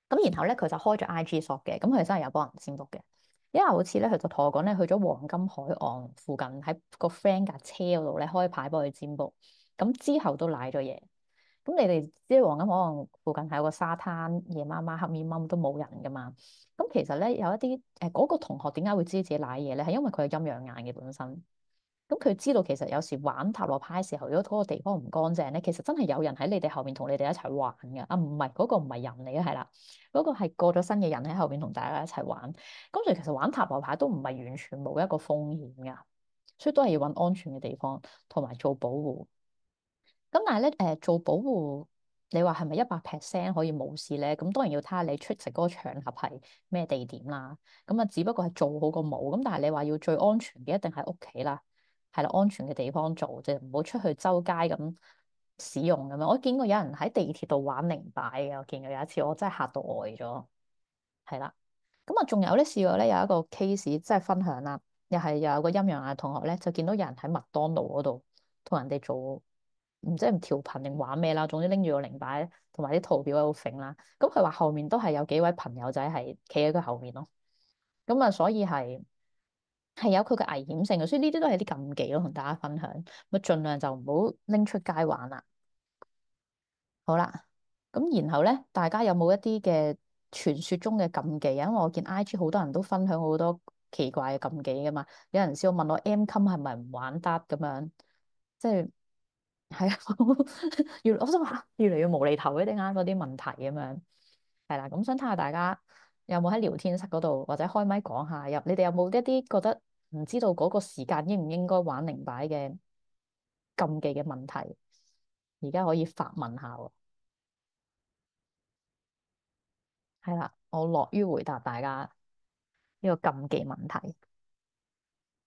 咁然後咧佢就開咗 IG shop 嘅，咁佢真係有幫人占卜嘅。因為好似咧佢就同我講咧，去咗黃金海岸附近喺個 friend 架車嗰度咧開牌幫佢占卜。咁之後都賴咗嘢。咁你哋知黃金海岸附近係有個沙灘，夜媽媽黑咪掹都冇人噶嘛。咁其實咧有一啲嗰個同學點解會知自己賴嘢咧？係因為佢係陰陽眼嘅本身。咁佢知道其實有時玩塔羅牌嘅時候，如果嗰個地方唔乾淨咧，其實真係有人喺你哋後面同你哋一齊玩嘅。啊，唔係嗰個唔係人嚟嘅，係啦，嗰個係過咗身嘅人喺後面同大家一齊玩。咁所以其實玩塔羅牌都唔係完全冇一個風險㗎，所以都係要揾安全嘅地方同埋做保護。咁但係咧，做保護，你話係咪100%可以冇事咧？咁當然要睇下你出席嗰個場合係咩地點啦。咁啊，只不過係做好過冇。咁但係你話要最安全嘅，一定係屋企啦，係啦，安全嘅地方做，即係唔好出去周街咁使用咁樣。我見過有人喺地鐵度玩靈擺嘅，我見過有一次，我真係嚇到呆咗。係啦，咁啊，仲有咧試過咧有一個 case，即係分享啦，又有個陰陽眼同學咧，就見到有人喺麥當勞嗰度同人哋做唔知唔調頻定玩咩啦，總之拎住個靈擺同埋啲圖表喺度揈啦。咁佢話後面都係有幾位朋友仔係企喺佢後面咯。咁啊，所以係有佢嘅危險性嘅，所以呢啲都係啲禁忌咯，同大家分享。咁盡量就唔好拎出街玩啦。好啦，咁然後咧，大家有冇一啲嘅傳說中嘅禁忌啊？因為我見 IG 好多人都分享好多奇怪嘅禁忌噶嘛。有人試過問我 M 襟係咪唔玩得咁樣，即係係啊，我想話越嚟越無厘頭嘅，點解嗰啲問題咁樣？係啦，咁想睇下大家有冇喺聊天室嗰度或者開麥講下，你哋有冇一啲覺得唔知道嗰個時間應唔應該玩靈擺嘅禁忌嘅問題？而家可以發問下喎。係啦，我樂於回答大家呢個禁忌問題，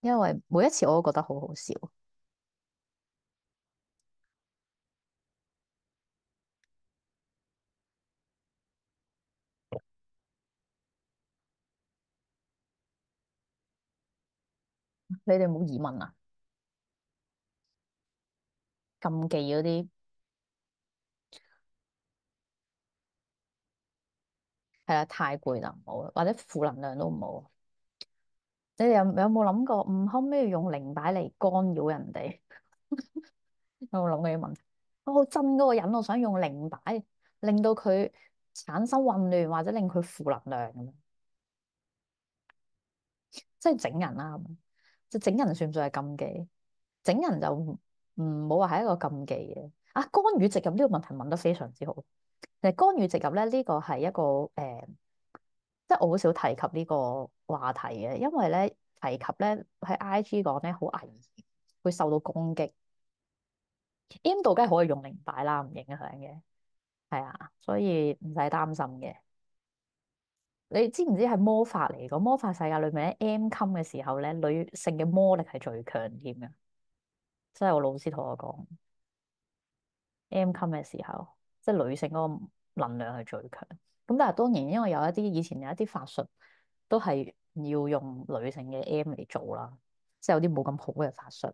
因為每一次我都覺得好好笑。你哋冇疑問啊？禁忌嗰啲，係啊，太攰就唔好，或者負能量都唔好。你哋有冇諗過，可唔可以用靈擺嚟干擾人哋？有冇諗過呢個問題？我好憎嗰個人，我想用靈擺令到佢產生混亂，或者令佢負能量咁樣，即係整人啦咁樣。即係整人算唔算係禁忌？整人就唔好話係一個禁忌嘅。啊，干預植入呢個問題問得非常之好。其實干預植入咧呢個係一個即係我好少提及呢個話題嘅，因為咧提及咧喺 IG 講咧好危險，會受到攻擊。M 度梗係可以用靈擺啦，唔影響嘅。係啊，所以唔使擔心嘅。你知唔知係魔法嚟講？魔法世界裏面咧，M 襟嘅時候咧，女性嘅魔力係最強添嘅。即係我老師同我講，M 襟嘅時候，即係女性嗰個能量係最強。咁但係當然，因為有一啲以前有一啲法術都係要用女性嘅 M 嚟做啦，即係有啲冇咁好嘅法術。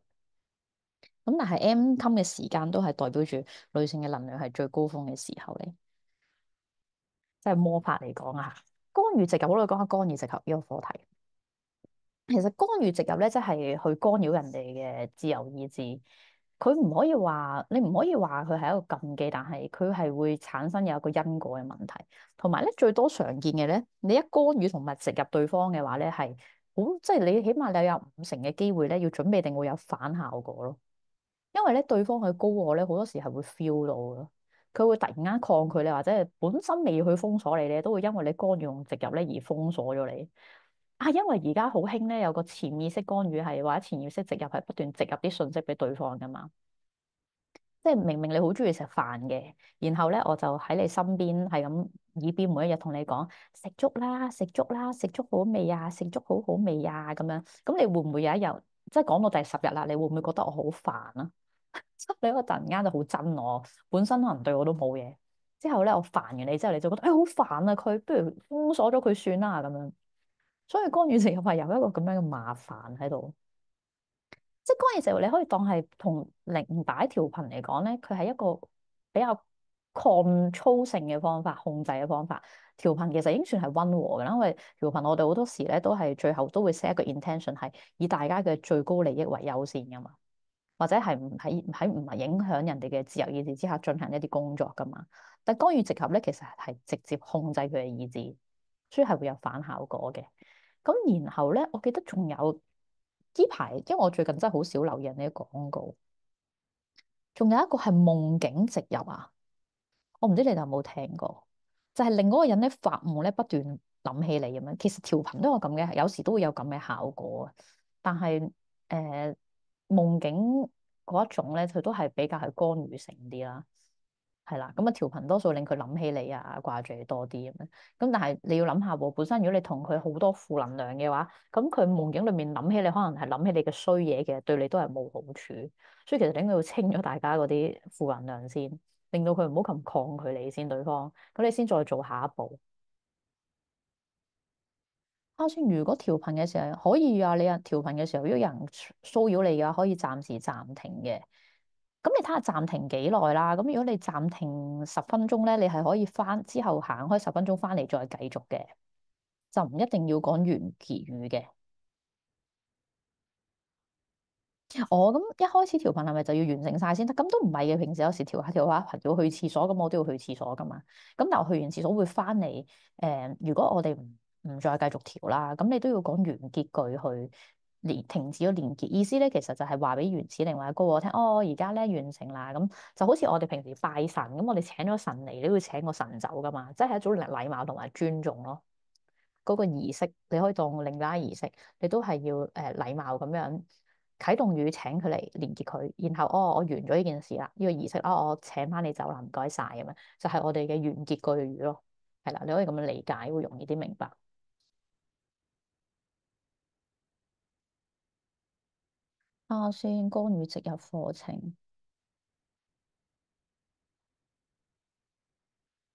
咁但係 M 襟嘅時間都係代表住女性嘅能量係最高峰嘅時候咧。即係魔法嚟講啊，干預植入，我都講下干預植入呢個課題。其實干預植入咧，即係去干擾人哋嘅自由意志。佢唔可以話，你唔可以話佢係一個禁忌，但係佢係會產生有一個因果嘅問題。同埋咧，最多常見嘅咧，你一干預同埋植入對方嘅話咧，係好，即係你起碼你有50%嘅機會咧，要準備定會有反效果咯。因為咧，對方佢高我咧，好多時係會 feel 到咯。佢會突然間抗拒你，或者係本身未去封鎖你咧，都會因為你干預同植入咧而封鎖咗你。啊，因為而家好興咧，有個潛意識干預係或者潛意識植入係不斷植入啲信息俾對方噶嘛。即係明明你好中意食飯嘅，然後咧我就喺你身邊係咁耳邊每一日同你講食粥啦，食粥啦，食粥好味啊，食粥好好味啊咁樣。咁你會唔會有一日即係講到第10日啦？你會唔會覺得我好煩啊？你嗰突然間就好憎我，本身可能對我都冇嘢，之後咧我煩完你之後，你就覺得好煩啊佢，不如封鎖咗佢算啦咁樣。所以干預植入係有一個咁樣嘅麻煩喺度。即係干預植入，你可以當係同靈擺調頻嚟講咧，佢係一個比較抗操性嘅方法，控制嘅方法。調頻其實已經算係溫和嘅啦，因為調頻我哋好多時咧都係最後都會 set 一個 intention 係以大家嘅最高利益為優先噶嘛。或者係唔係影響人哋嘅自由意志之下進行一啲工作噶嘛？但干預植合咧，其實係直接控制佢嘅意志，所以係會有反效果嘅。咁然後咧，我記得仲有呢排，因為我最近真係好少留意人哋啲廣告，仲有一個係夢境植入啊！我唔知你哋有冇聽過，就係令嗰個人咧發夢咧不斷諗起你咁樣。其實調頻都有咁嘅，有時都會有咁嘅效果啊。但係夢境嗰一種咧，佢都係比較係干預性啲啦，係啦。咁啊調頻多數令佢諗起你啊，掛住你多啲咁樣。咁但係你要諗下喎，本身如果你同佢好多負能量嘅話，咁佢夢境裏面諗起你，可能係諗起你嘅衰嘢嘅，對你都係冇好處。所以其實你應該要清咗大家嗰啲負能量先。令到佢唔好咁抗拒你先，對方，咁你先再做下一步。啱先，如果調頻嘅時候可以啊，你啊調頻嘅時候，如果有人騷擾你嘅話，可以暫時暫停嘅。咁你睇下暫停幾耐啦。咁如果你暫停10分鐘咧，你係可以翻之後行開10分鐘翻嚟再繼續嘅，就唔一定要講完結語嘅。哦，咁一開始調頻係咪就要完成晒先得？咁都唔係嘅，平時有時調下調下，要去廁所咁，我都要去廁所噶嘛。咁但係我去完廁所會翻嚟，如果我哋唔再繼續調啦，咁你都要講完結句去停止咗連結。意思咧，其實就係話俾原始靈或者高我聽，哦，而家咧完成啦。咁就好似我哋平時拜神咁，我哋請咗神嚟，你都要請個神走噶嘛，即係一種禮貌同埋尊重咯。嗰個儀式，你可以當另外一儀式，你都係要禮貌咁樣啟動語請佢嚟連結佢，然後哦我完咗呢件事啦，呢個儀式哦我請翻你走啦，唔該晒咁樣，就係我哋嘅完結句語咯，係啦，你可以咁樣理解，會容易啲明白。先干預植入課程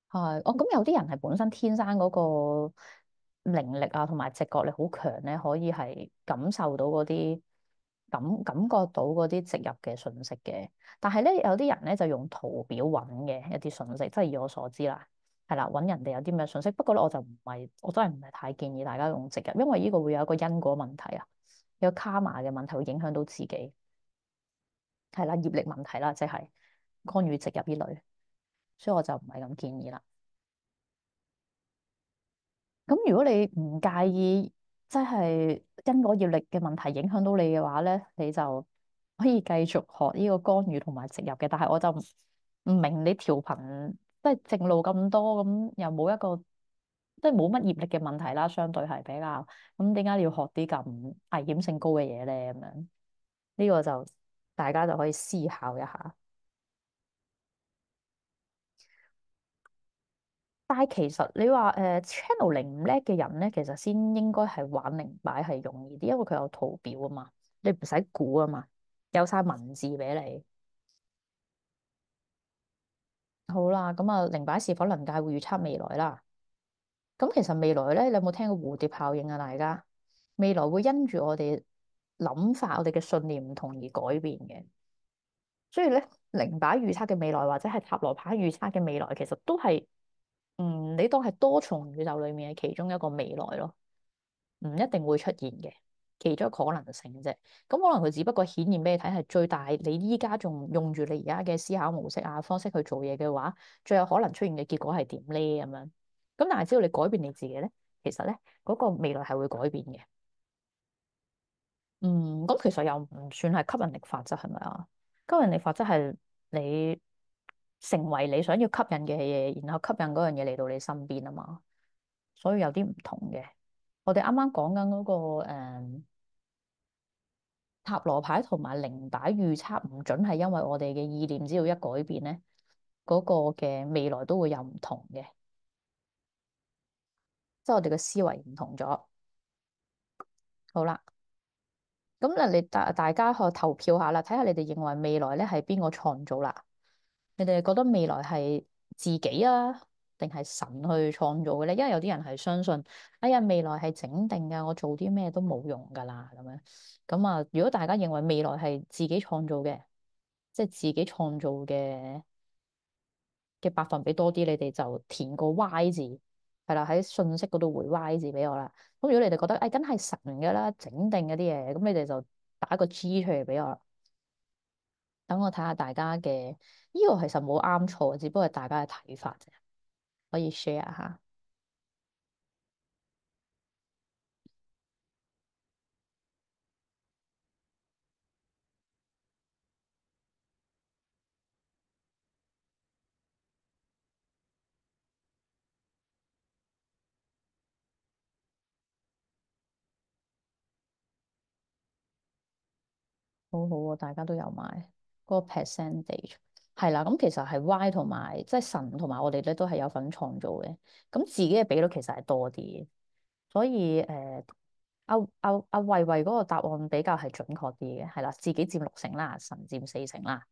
係哦，咁有啲人係本身天生嗰個靈力啊，同埋直覺力好強咧，可以係感受到嗰啲。感覺到嗰啲植入嘅信息嘅。但係咧，有啲人咧就用圖表揾嘅一啲信息，即係以我所知啦，係啦，揾人哋有啲咩信息。不過咧，我就唔係，我真係唔係太建議大家用植入，因為呢個會有一個因果問題啊，有卡瑪嘅問題會影響到自己，係啦，業力問題啦，即係干預植入呢類，所以我就唔係咁建議啦。咁如果你唔介意，即係因果業力嘅問題影響到你嘅話咧，你就可以繼續學呢個干預同埋植入嘅。但係我就唔明你調頻即係正路咁多，咁又冇一個即係冇乜業力嘅問題啦，相對係比較咁，點解你要學啲咁危險性高嘅嘢咧？咁樣呢個就大家就可以思考一下。但係其實你話channel 零唔叻嘅人咧，其實先應該係玩靈擺係容易啲，因為佢有圖表啊嘛，你唔使估啊嘛，有晒文字俾你。好啦，咁啊，靈擺是否能夠會預測未來啦？咁其實未來咧，你有冇聽過蝴蝶效應啊？大家未來會因住我哋諗法、我哋嘅信念唔同而改變嘅。所以咧，靈擺預測嘅未來或者係塔羅牌預測嘅未來，其實都係你當係多重宇宙裏面嘅其中一個未來咯。唔一定會出現嘅，其中一個可能性啫。咁可能佢只不過顯現俾你睇係最大。你依家仲用住你而家嘅思考模式啊方式去做嘢嘅話，最有可能出現嘅結果係點咧？咁樣咁，但係只要你改變你自己咧，其實咧嗰個未來係會改變嘅。咁其實又唔算係吸引力法則，係咪啊？吸引力法則係你成為你想要吸引嘅嘢，然後吸引嗰樣嘢嚟到你身邊啊嘛。所以有啲唔同嘅。我哋啱啱講緊嗰個塔羅牌同埋靈擺預測唔準，係因為我哋嘅意念只要一改變咧，嗰個嘅未來都會有唔同嘅，即係我哋嘅思維唔同咗。好啦，咁嗱，你大家去投票下啦，睇下你哋認為未來咧係邊個創造啦？你哋覺得未來係自己啊，定係神去創造嘅咧？因為有啲人係相信，哎呀，未來係整定㗎，我做啲咩都冇用㗎啦，咁樣。咁啊，如果大家認為未來係自己創造嘅，即係自己創造嘅百分比多啲，你哋就填個 Y 字，係啦，喺信息嗰度回 Y 字俾我啦。咁如果你哋覺得，誒，梗係神㗎啦，整定嗰啲嘢，咁你哋就打個 G 出嚟俾我啦。等我睇下大家嘅，呢個其實冇啱錯，只不過係大家嘅睇法啫，可以 share 下。好好啊，大家都有買嗰個 percentage 係啦。咁其實係 Y 同埋即係神同埋我哋咧都係有份創造嘅。咁自己嘅比率其實係多啲嘅，所以阿慧慧嗰個答案比較係準確啲嘅，係啦，自己佔6成啦，神佔4成啦，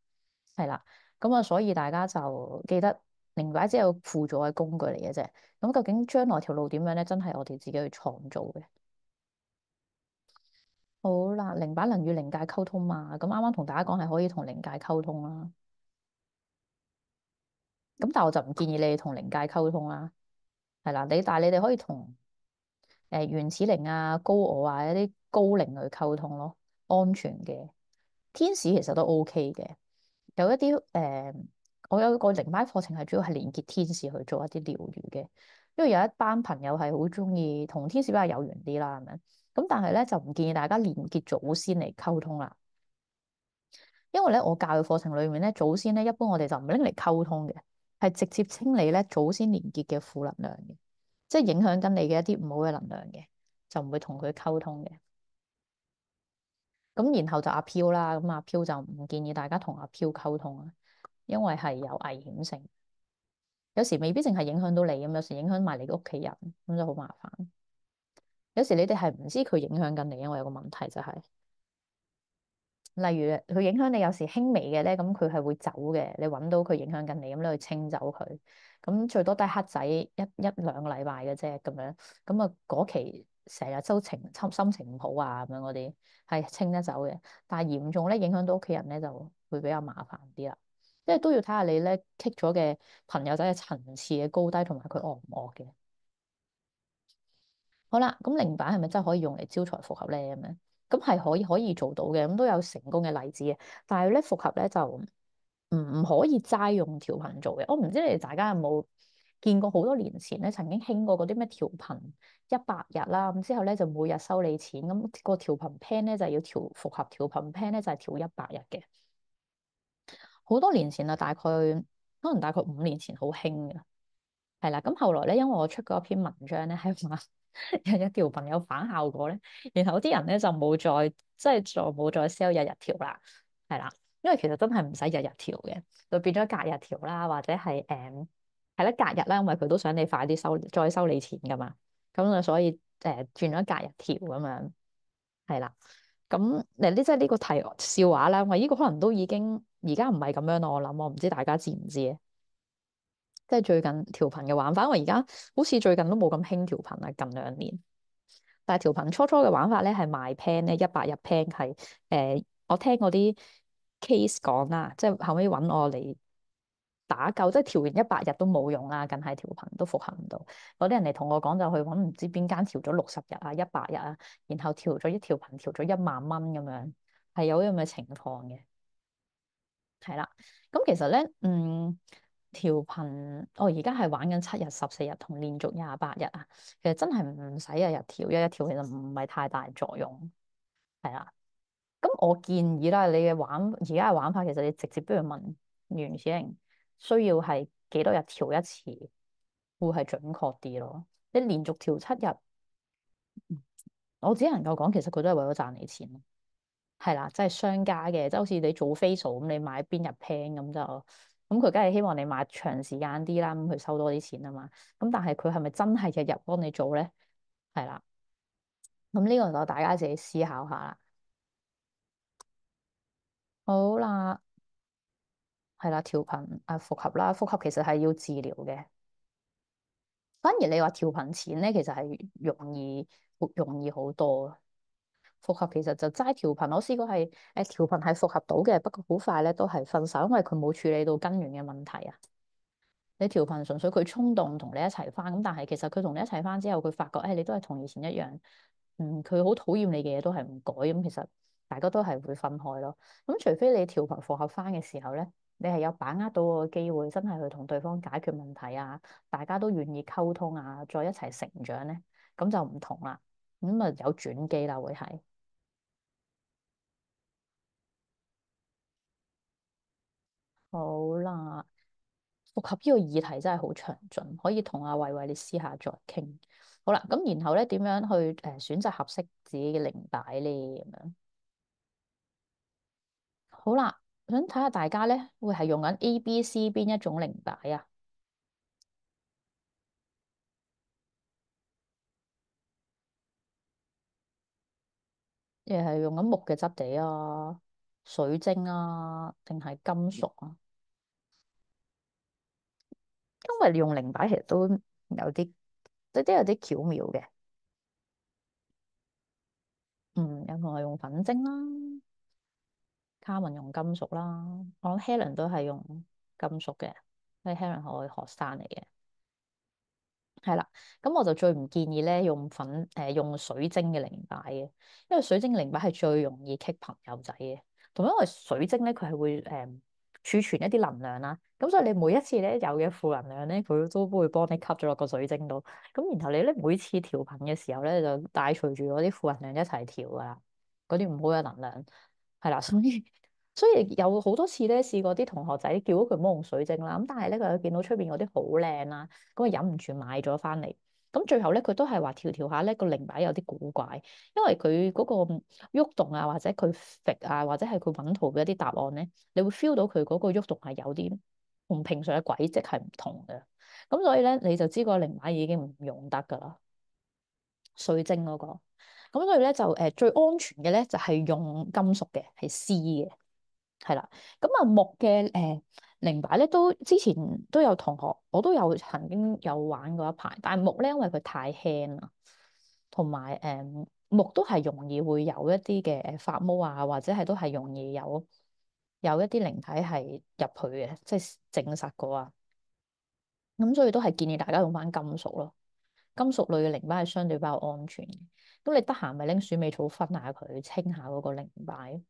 係啦。咁啊，所以大家就記得靈擺只係個輔助嘅工具嚟嘅啫。咁究竟將來條路點樣咧？真係我哋自己去創造嘅。好啦，靈擺能與靈界溝通嘛？咁啱啱同大家講係可以同靈界溝通啦。咁但係我就唔建議你哋同靈界溝通啦。係啦，但係你哋可以同原始靈啊、高我啊一啲高靈去溝通咯，安全嘅。天使其實都 OK 嘅。有一啲我有個靈擺課程係主要係連結天使去做一啲療愈嘅，因為有一班朋友係好中意同天使比較有緣啲啦，咁樣。咁但係咧就唔建議大家連結祖先嚟溝通啦。因為咧，我教嘅課程裏面咧，祖先咧一般我哋就唔拎嚟溝通嘅，係直接清理咧祖先連結嘅負能量嘅，即係影響緊你嘅一啲唔好嘅能量嘅，就唔會同佢溝通嘅。咁然後就阿飄啦，咁阿飄就唔建議大家同阿飄溝通啊，因為係有危險性，有時未必淨係影響到你咁，有時影響埋你嘅屋企人，咁就好麻煩。有時你哋係唔知佢影響緊你，因為有個問題就係。例如佢影響你有時輕微嘅咧，咁佢係會走嘅。你揾到佢影響緊你，咁你去清走佢。咁最多都係黑仔一兩個禮拜嘅啫，咁樣。咁啊嗰期成日都心情唔好啊咁樣嗰啲，係清得走嘅。但係嚴重咧影響到屋企人咧，就會比較麻煩啲啦。即係都要睇下你咧棘咗嘅朋友仔嘅層次嘅高低，同埋佢惡唔惡嘅。好啦，咁靈擺係咪真係可以用嚟招財復合咧？咁樣咁係可以做到嘅，咁都有成功嘅例子嘅。但係咧復合咧就唔可以齋用調頻做嘅。我唔知你哋大家有冇見過好多年前咧曾經興過嗰啲咩調頻100日啦，咁之後咧就每日收你錢，咁個調頻 plan 咧就要調復合調頻 plan 咧就係調100日嘅。好多年前啦，可能大概5年前好興嘅。係啦，咁後來咧，因為我出嗰篇文章咧，係話日日調朋友反效果咧，然後啲人咧就冇再即係再冇再 sell 日日調啦，係啦，因為其實真係唔使日日調嘅，就變咗隔日調啦，或者係係啦隔日啦，因為佢都想你快啲再收你錢噶嘛，咁啊所以轉咗隔日調咁樣，係啦，咁呢即係呢個題笑話啦，因為呢個可能都已經而家唔係咁樣咯，我唔知大家知唔知啊？即係最近調頻嘅玩法，因為而家好似最近都冇咁興調頻啦，近2年。但係調頻初初嘅玩法咧係賣 plan 咧100日 plan 係我聽嗰啲 case 講啦，即係後尾揾我嚟打救，即係調完100日都冇用啦，梗係調頻都復合唔到。嗰啲人嚟同我講就去揾唔知邊間調咗60日啊、100日啊，然後調咗1萬蚊咁樣，係有咁嘅情況嘅。係啦，咁其實咧，調頻我而家係玩緊7日、14日同連續28日啊。其實真係唔使日日調，日日調其實唔係太大作用。係啦，咁我建議啦，你嘅而家嘅玩法，其實你直接不如問原始人需要係幾多日調一次，會係準確啲咯。你連續調7日，我只能夠講，其實佢都係為咗賺你錢。係啦，即係商家嘅，即係好似你做 facial 咁，你買邊日 plan 咁就，咁佢梗係希望你買長時間啲啦，咁佢收多啲錢啊嘛。咁但係佢係咪真係日日幫你做咧？係啦，咁呢個就大家自己思考下啦。好啦，係啦，調頻復合啦，復合其實係要治療嘅，反而你話調頻前咧，其實係容易好多。復合其實就齋調頻，我試過係調頻係復合到嘅，不過好快咧都係分手，因為佢冇處理到根源嘅問題啊。你調頻純粹佢衝動同你一齊翻，咁但係其實佢同你一齊翻之後，佢發覺你都係同以前一樣，佢好討厭你嘅嘢都係唔改，咁其實大家都係會分開咯。咁除非你調頻復合翻嘅時候咧，你係有把握到個機會，真係去同對方解決問題啊，大家都願意溝通啊，再一齊成長咧，咁就唔同啦，咁啊有轉機啦，會係。好啦，復合呢個議題真係好詳盡，可以同阿慧慧你私下再傾。好啦，咁然後咧點樣去選擇合適自己嘅靈擺咧？咁樣好啦，想睇下大家咧會係用緊 A、B、C 邊一種靈擺啊？亦係用緊木嘅質地啊、水晶啊，定係金屬啊？因為你用靈擺其實都有啲，都有啲巧妙嘅。有同係用粉晶啦。卡文用金屬啦，我諗 Helen 都係用金屬嘅，因為 Helen 係我嘅學生嚟嘅。係啦，咁我就最唔建議咧用水晶嘅靈擺嘅，因為水晶靈擺係最容易棘朋友仔嘅，同埋因為水晶咧佢係會儲存一啲能量啦，咁所以你每一次咧有嘅負能量咧，佢都會幫你吸咗落個水晶度，咁然後你咧每次調頻嘅時候咧就帶隨住嗰啲負能量一齊調噶啦，嗰啲唔好嘅能量係啦，所以有好多次咧試過啲同學仔叫咗佢唔好用水晶啦，咁但係咧佢又見到出邊嗰啲好靚啦。咁啊忍唔住買咗翻嚟，咁最後咧佢都係話調調下咧個靈擺有啲古怪，因為佢嗰個喐動啊，或者佢揈啊，或者係佢揾圖嘅一啲答案咧，你會 feel 到佢嗰個喐動係有啲同平常嘅軌跡係唔同嘅，咁所以咧你就知個靈擺已經唔用得噶啦，水晶嗰個，咁所以咧就最安全嘅咧就係用金屬嘅，係 C 嘅。係啦，咁啊木嘅靈擺咧，都之前都有同學，我都有曾經有玩過一排，但係木咧因為佢太輕啦，同埋木都係容易會有一啲嘅發毛啊，或者係都係容易有一啲靈體係入去嘅，即係證實過啊。咁所以都係建議大家用翻金屬咯，金屬類嘅靈擺係相對比較安全嘅。咁你得閒咪拎鼠尾草分下佢，清下嗰個靈擺，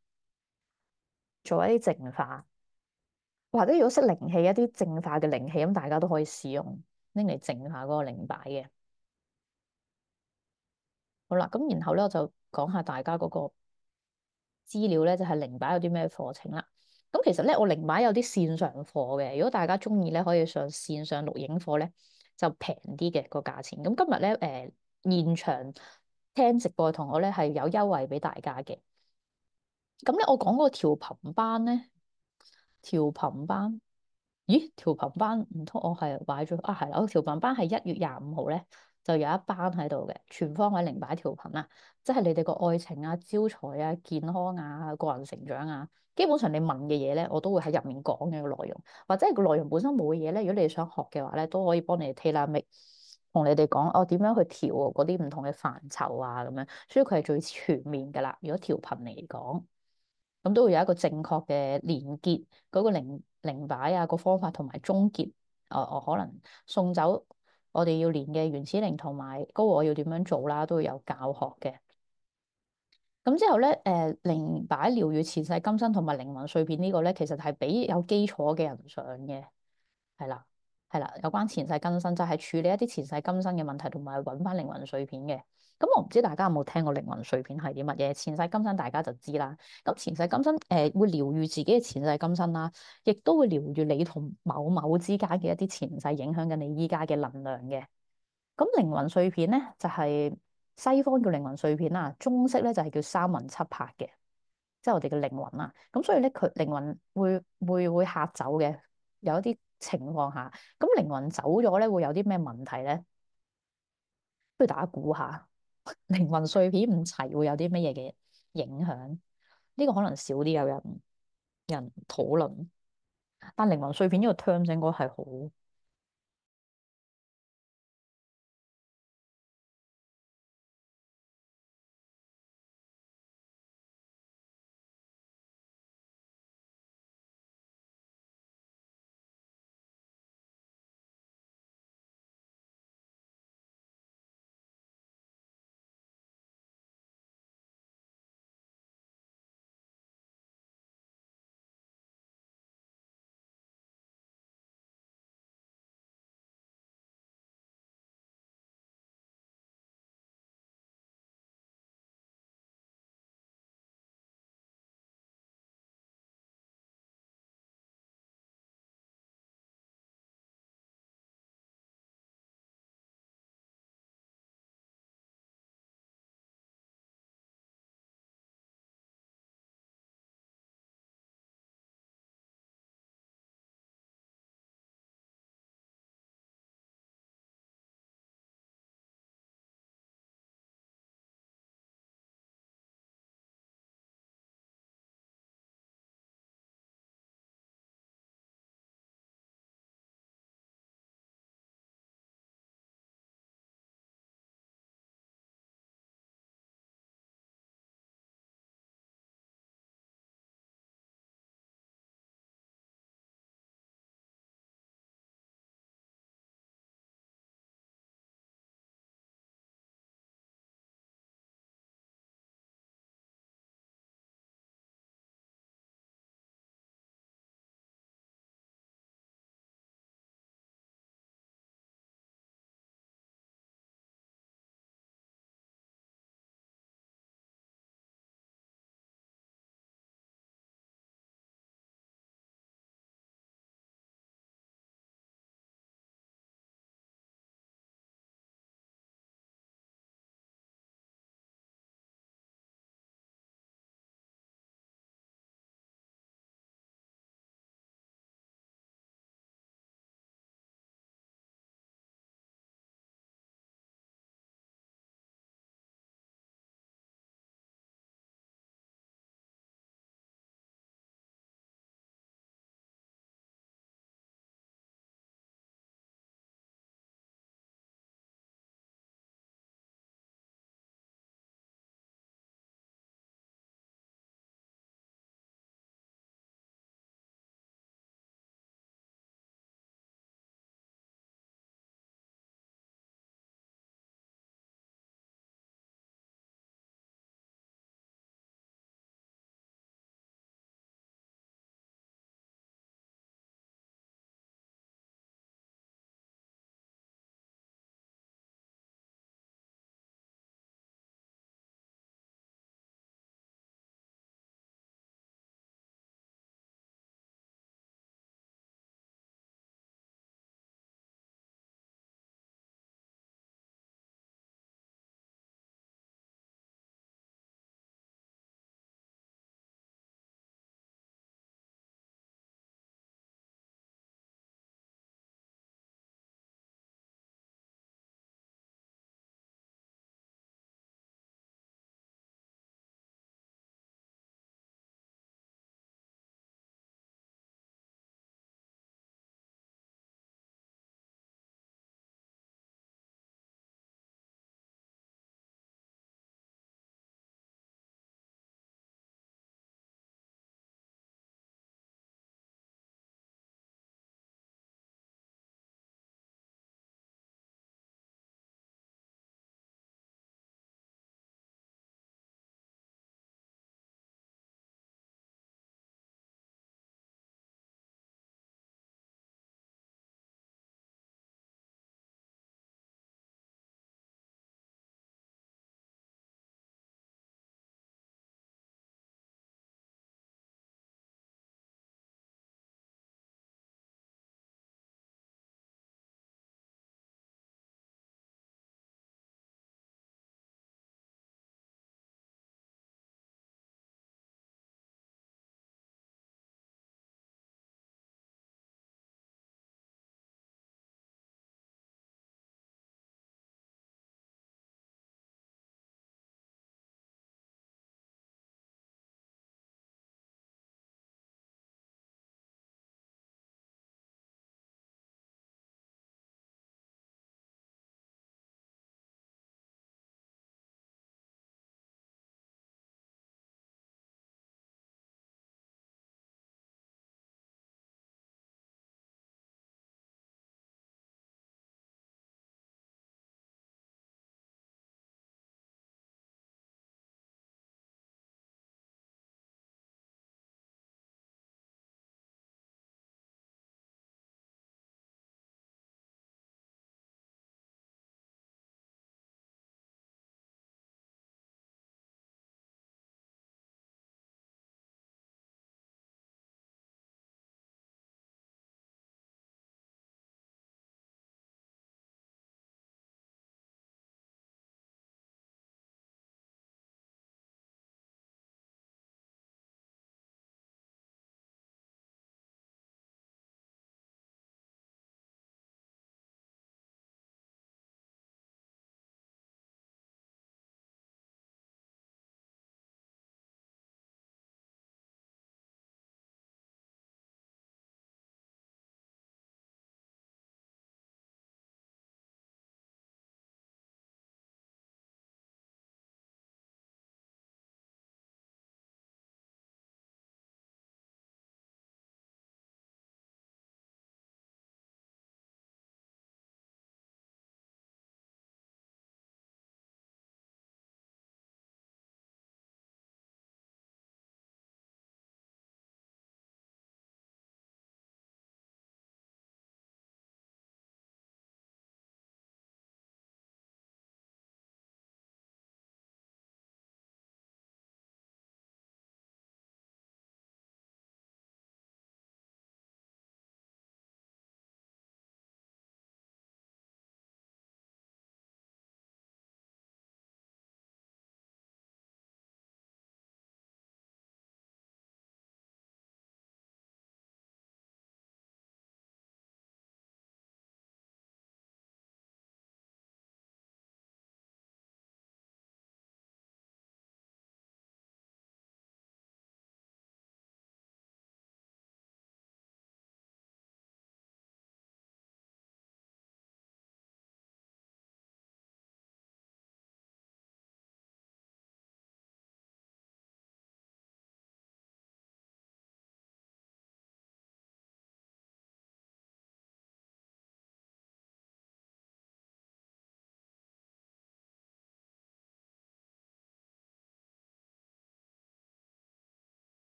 做一啲淨化。或者如果識靈氣一啲淨化嘅靈氣，咁大家都可以試用拎嚟淨下嗰個靈擺嘅。好啦，咁然後咧我就講下大家嗰個資料咧，就係靈擺有啲咩課程啦。咁其實咧，我靈擺有啲線上課嘅，如果大家中意咧，可以上線上錄影課咧，就平啲嘅個價錢。咁今日咧，現場聽直播嘅同學咧係有優惠俾大家嘅。咁咧，我講嗰個調頻班咧，調頻班。咦，調頻班唔通我係擺咗啊？係啦，我調頻班係1月25號咧，就有一班喺度嘅，全方位靈擺調頻啊，即係你哋個愛情啊、招財啊、健康啊、個人成長啊，基本上你問嘅嘢咧，我都會喺入面講嘅個內容，或者係個內容本身冇嘅嘢咧，如果你哋想學嘅話咧，都可以幫你哋 tailor make，同你哋講哦點樣去調嗰啲唔同嘅範疇啊咁樣，所以佢係最全面噶啦。如果調頻嚟講。咁都會有一個正確嘅連結嗰個靈擺啊個方法同埋終結，我可能送走我哋要連嘅原始靈同埋高我要點樣做啦，都會有教學嘅。咁之後咧，靈擺療愈前世今生同埋靈魂碎片呢個咧，其實係俾有基礎嘅人上嘅。係啦，係啦，有關前世今生就係處理一啲前世今生嘅問題，同埋揾翻靈魂碎片嘅。咁我唔知大家有冇聽過靈魂碎片係啲乜嘢？前世今生大家就知啦。咁前世今生會療愈自己嘅前世今生啦，亦都會療愈你同某某之間嘅一啲前世影響緊你依家嘅能量嘅。咁靈魂碎片咧就係西方叫靈魂碎片啦，中式咧就係叫三魂七魄嘅，即係我哋嘅靈魂啦。咁所以咧佢靈魂會嚇走嘅，有一啲情況下，咁靈魂走咗咧會有啲咩問題咧？不如大家估下，靈魂碎片唔齊會有啲乜嘢嘅影響？呢個可能少啲有人討論，但靈魂碎片呢個 terms 應該係好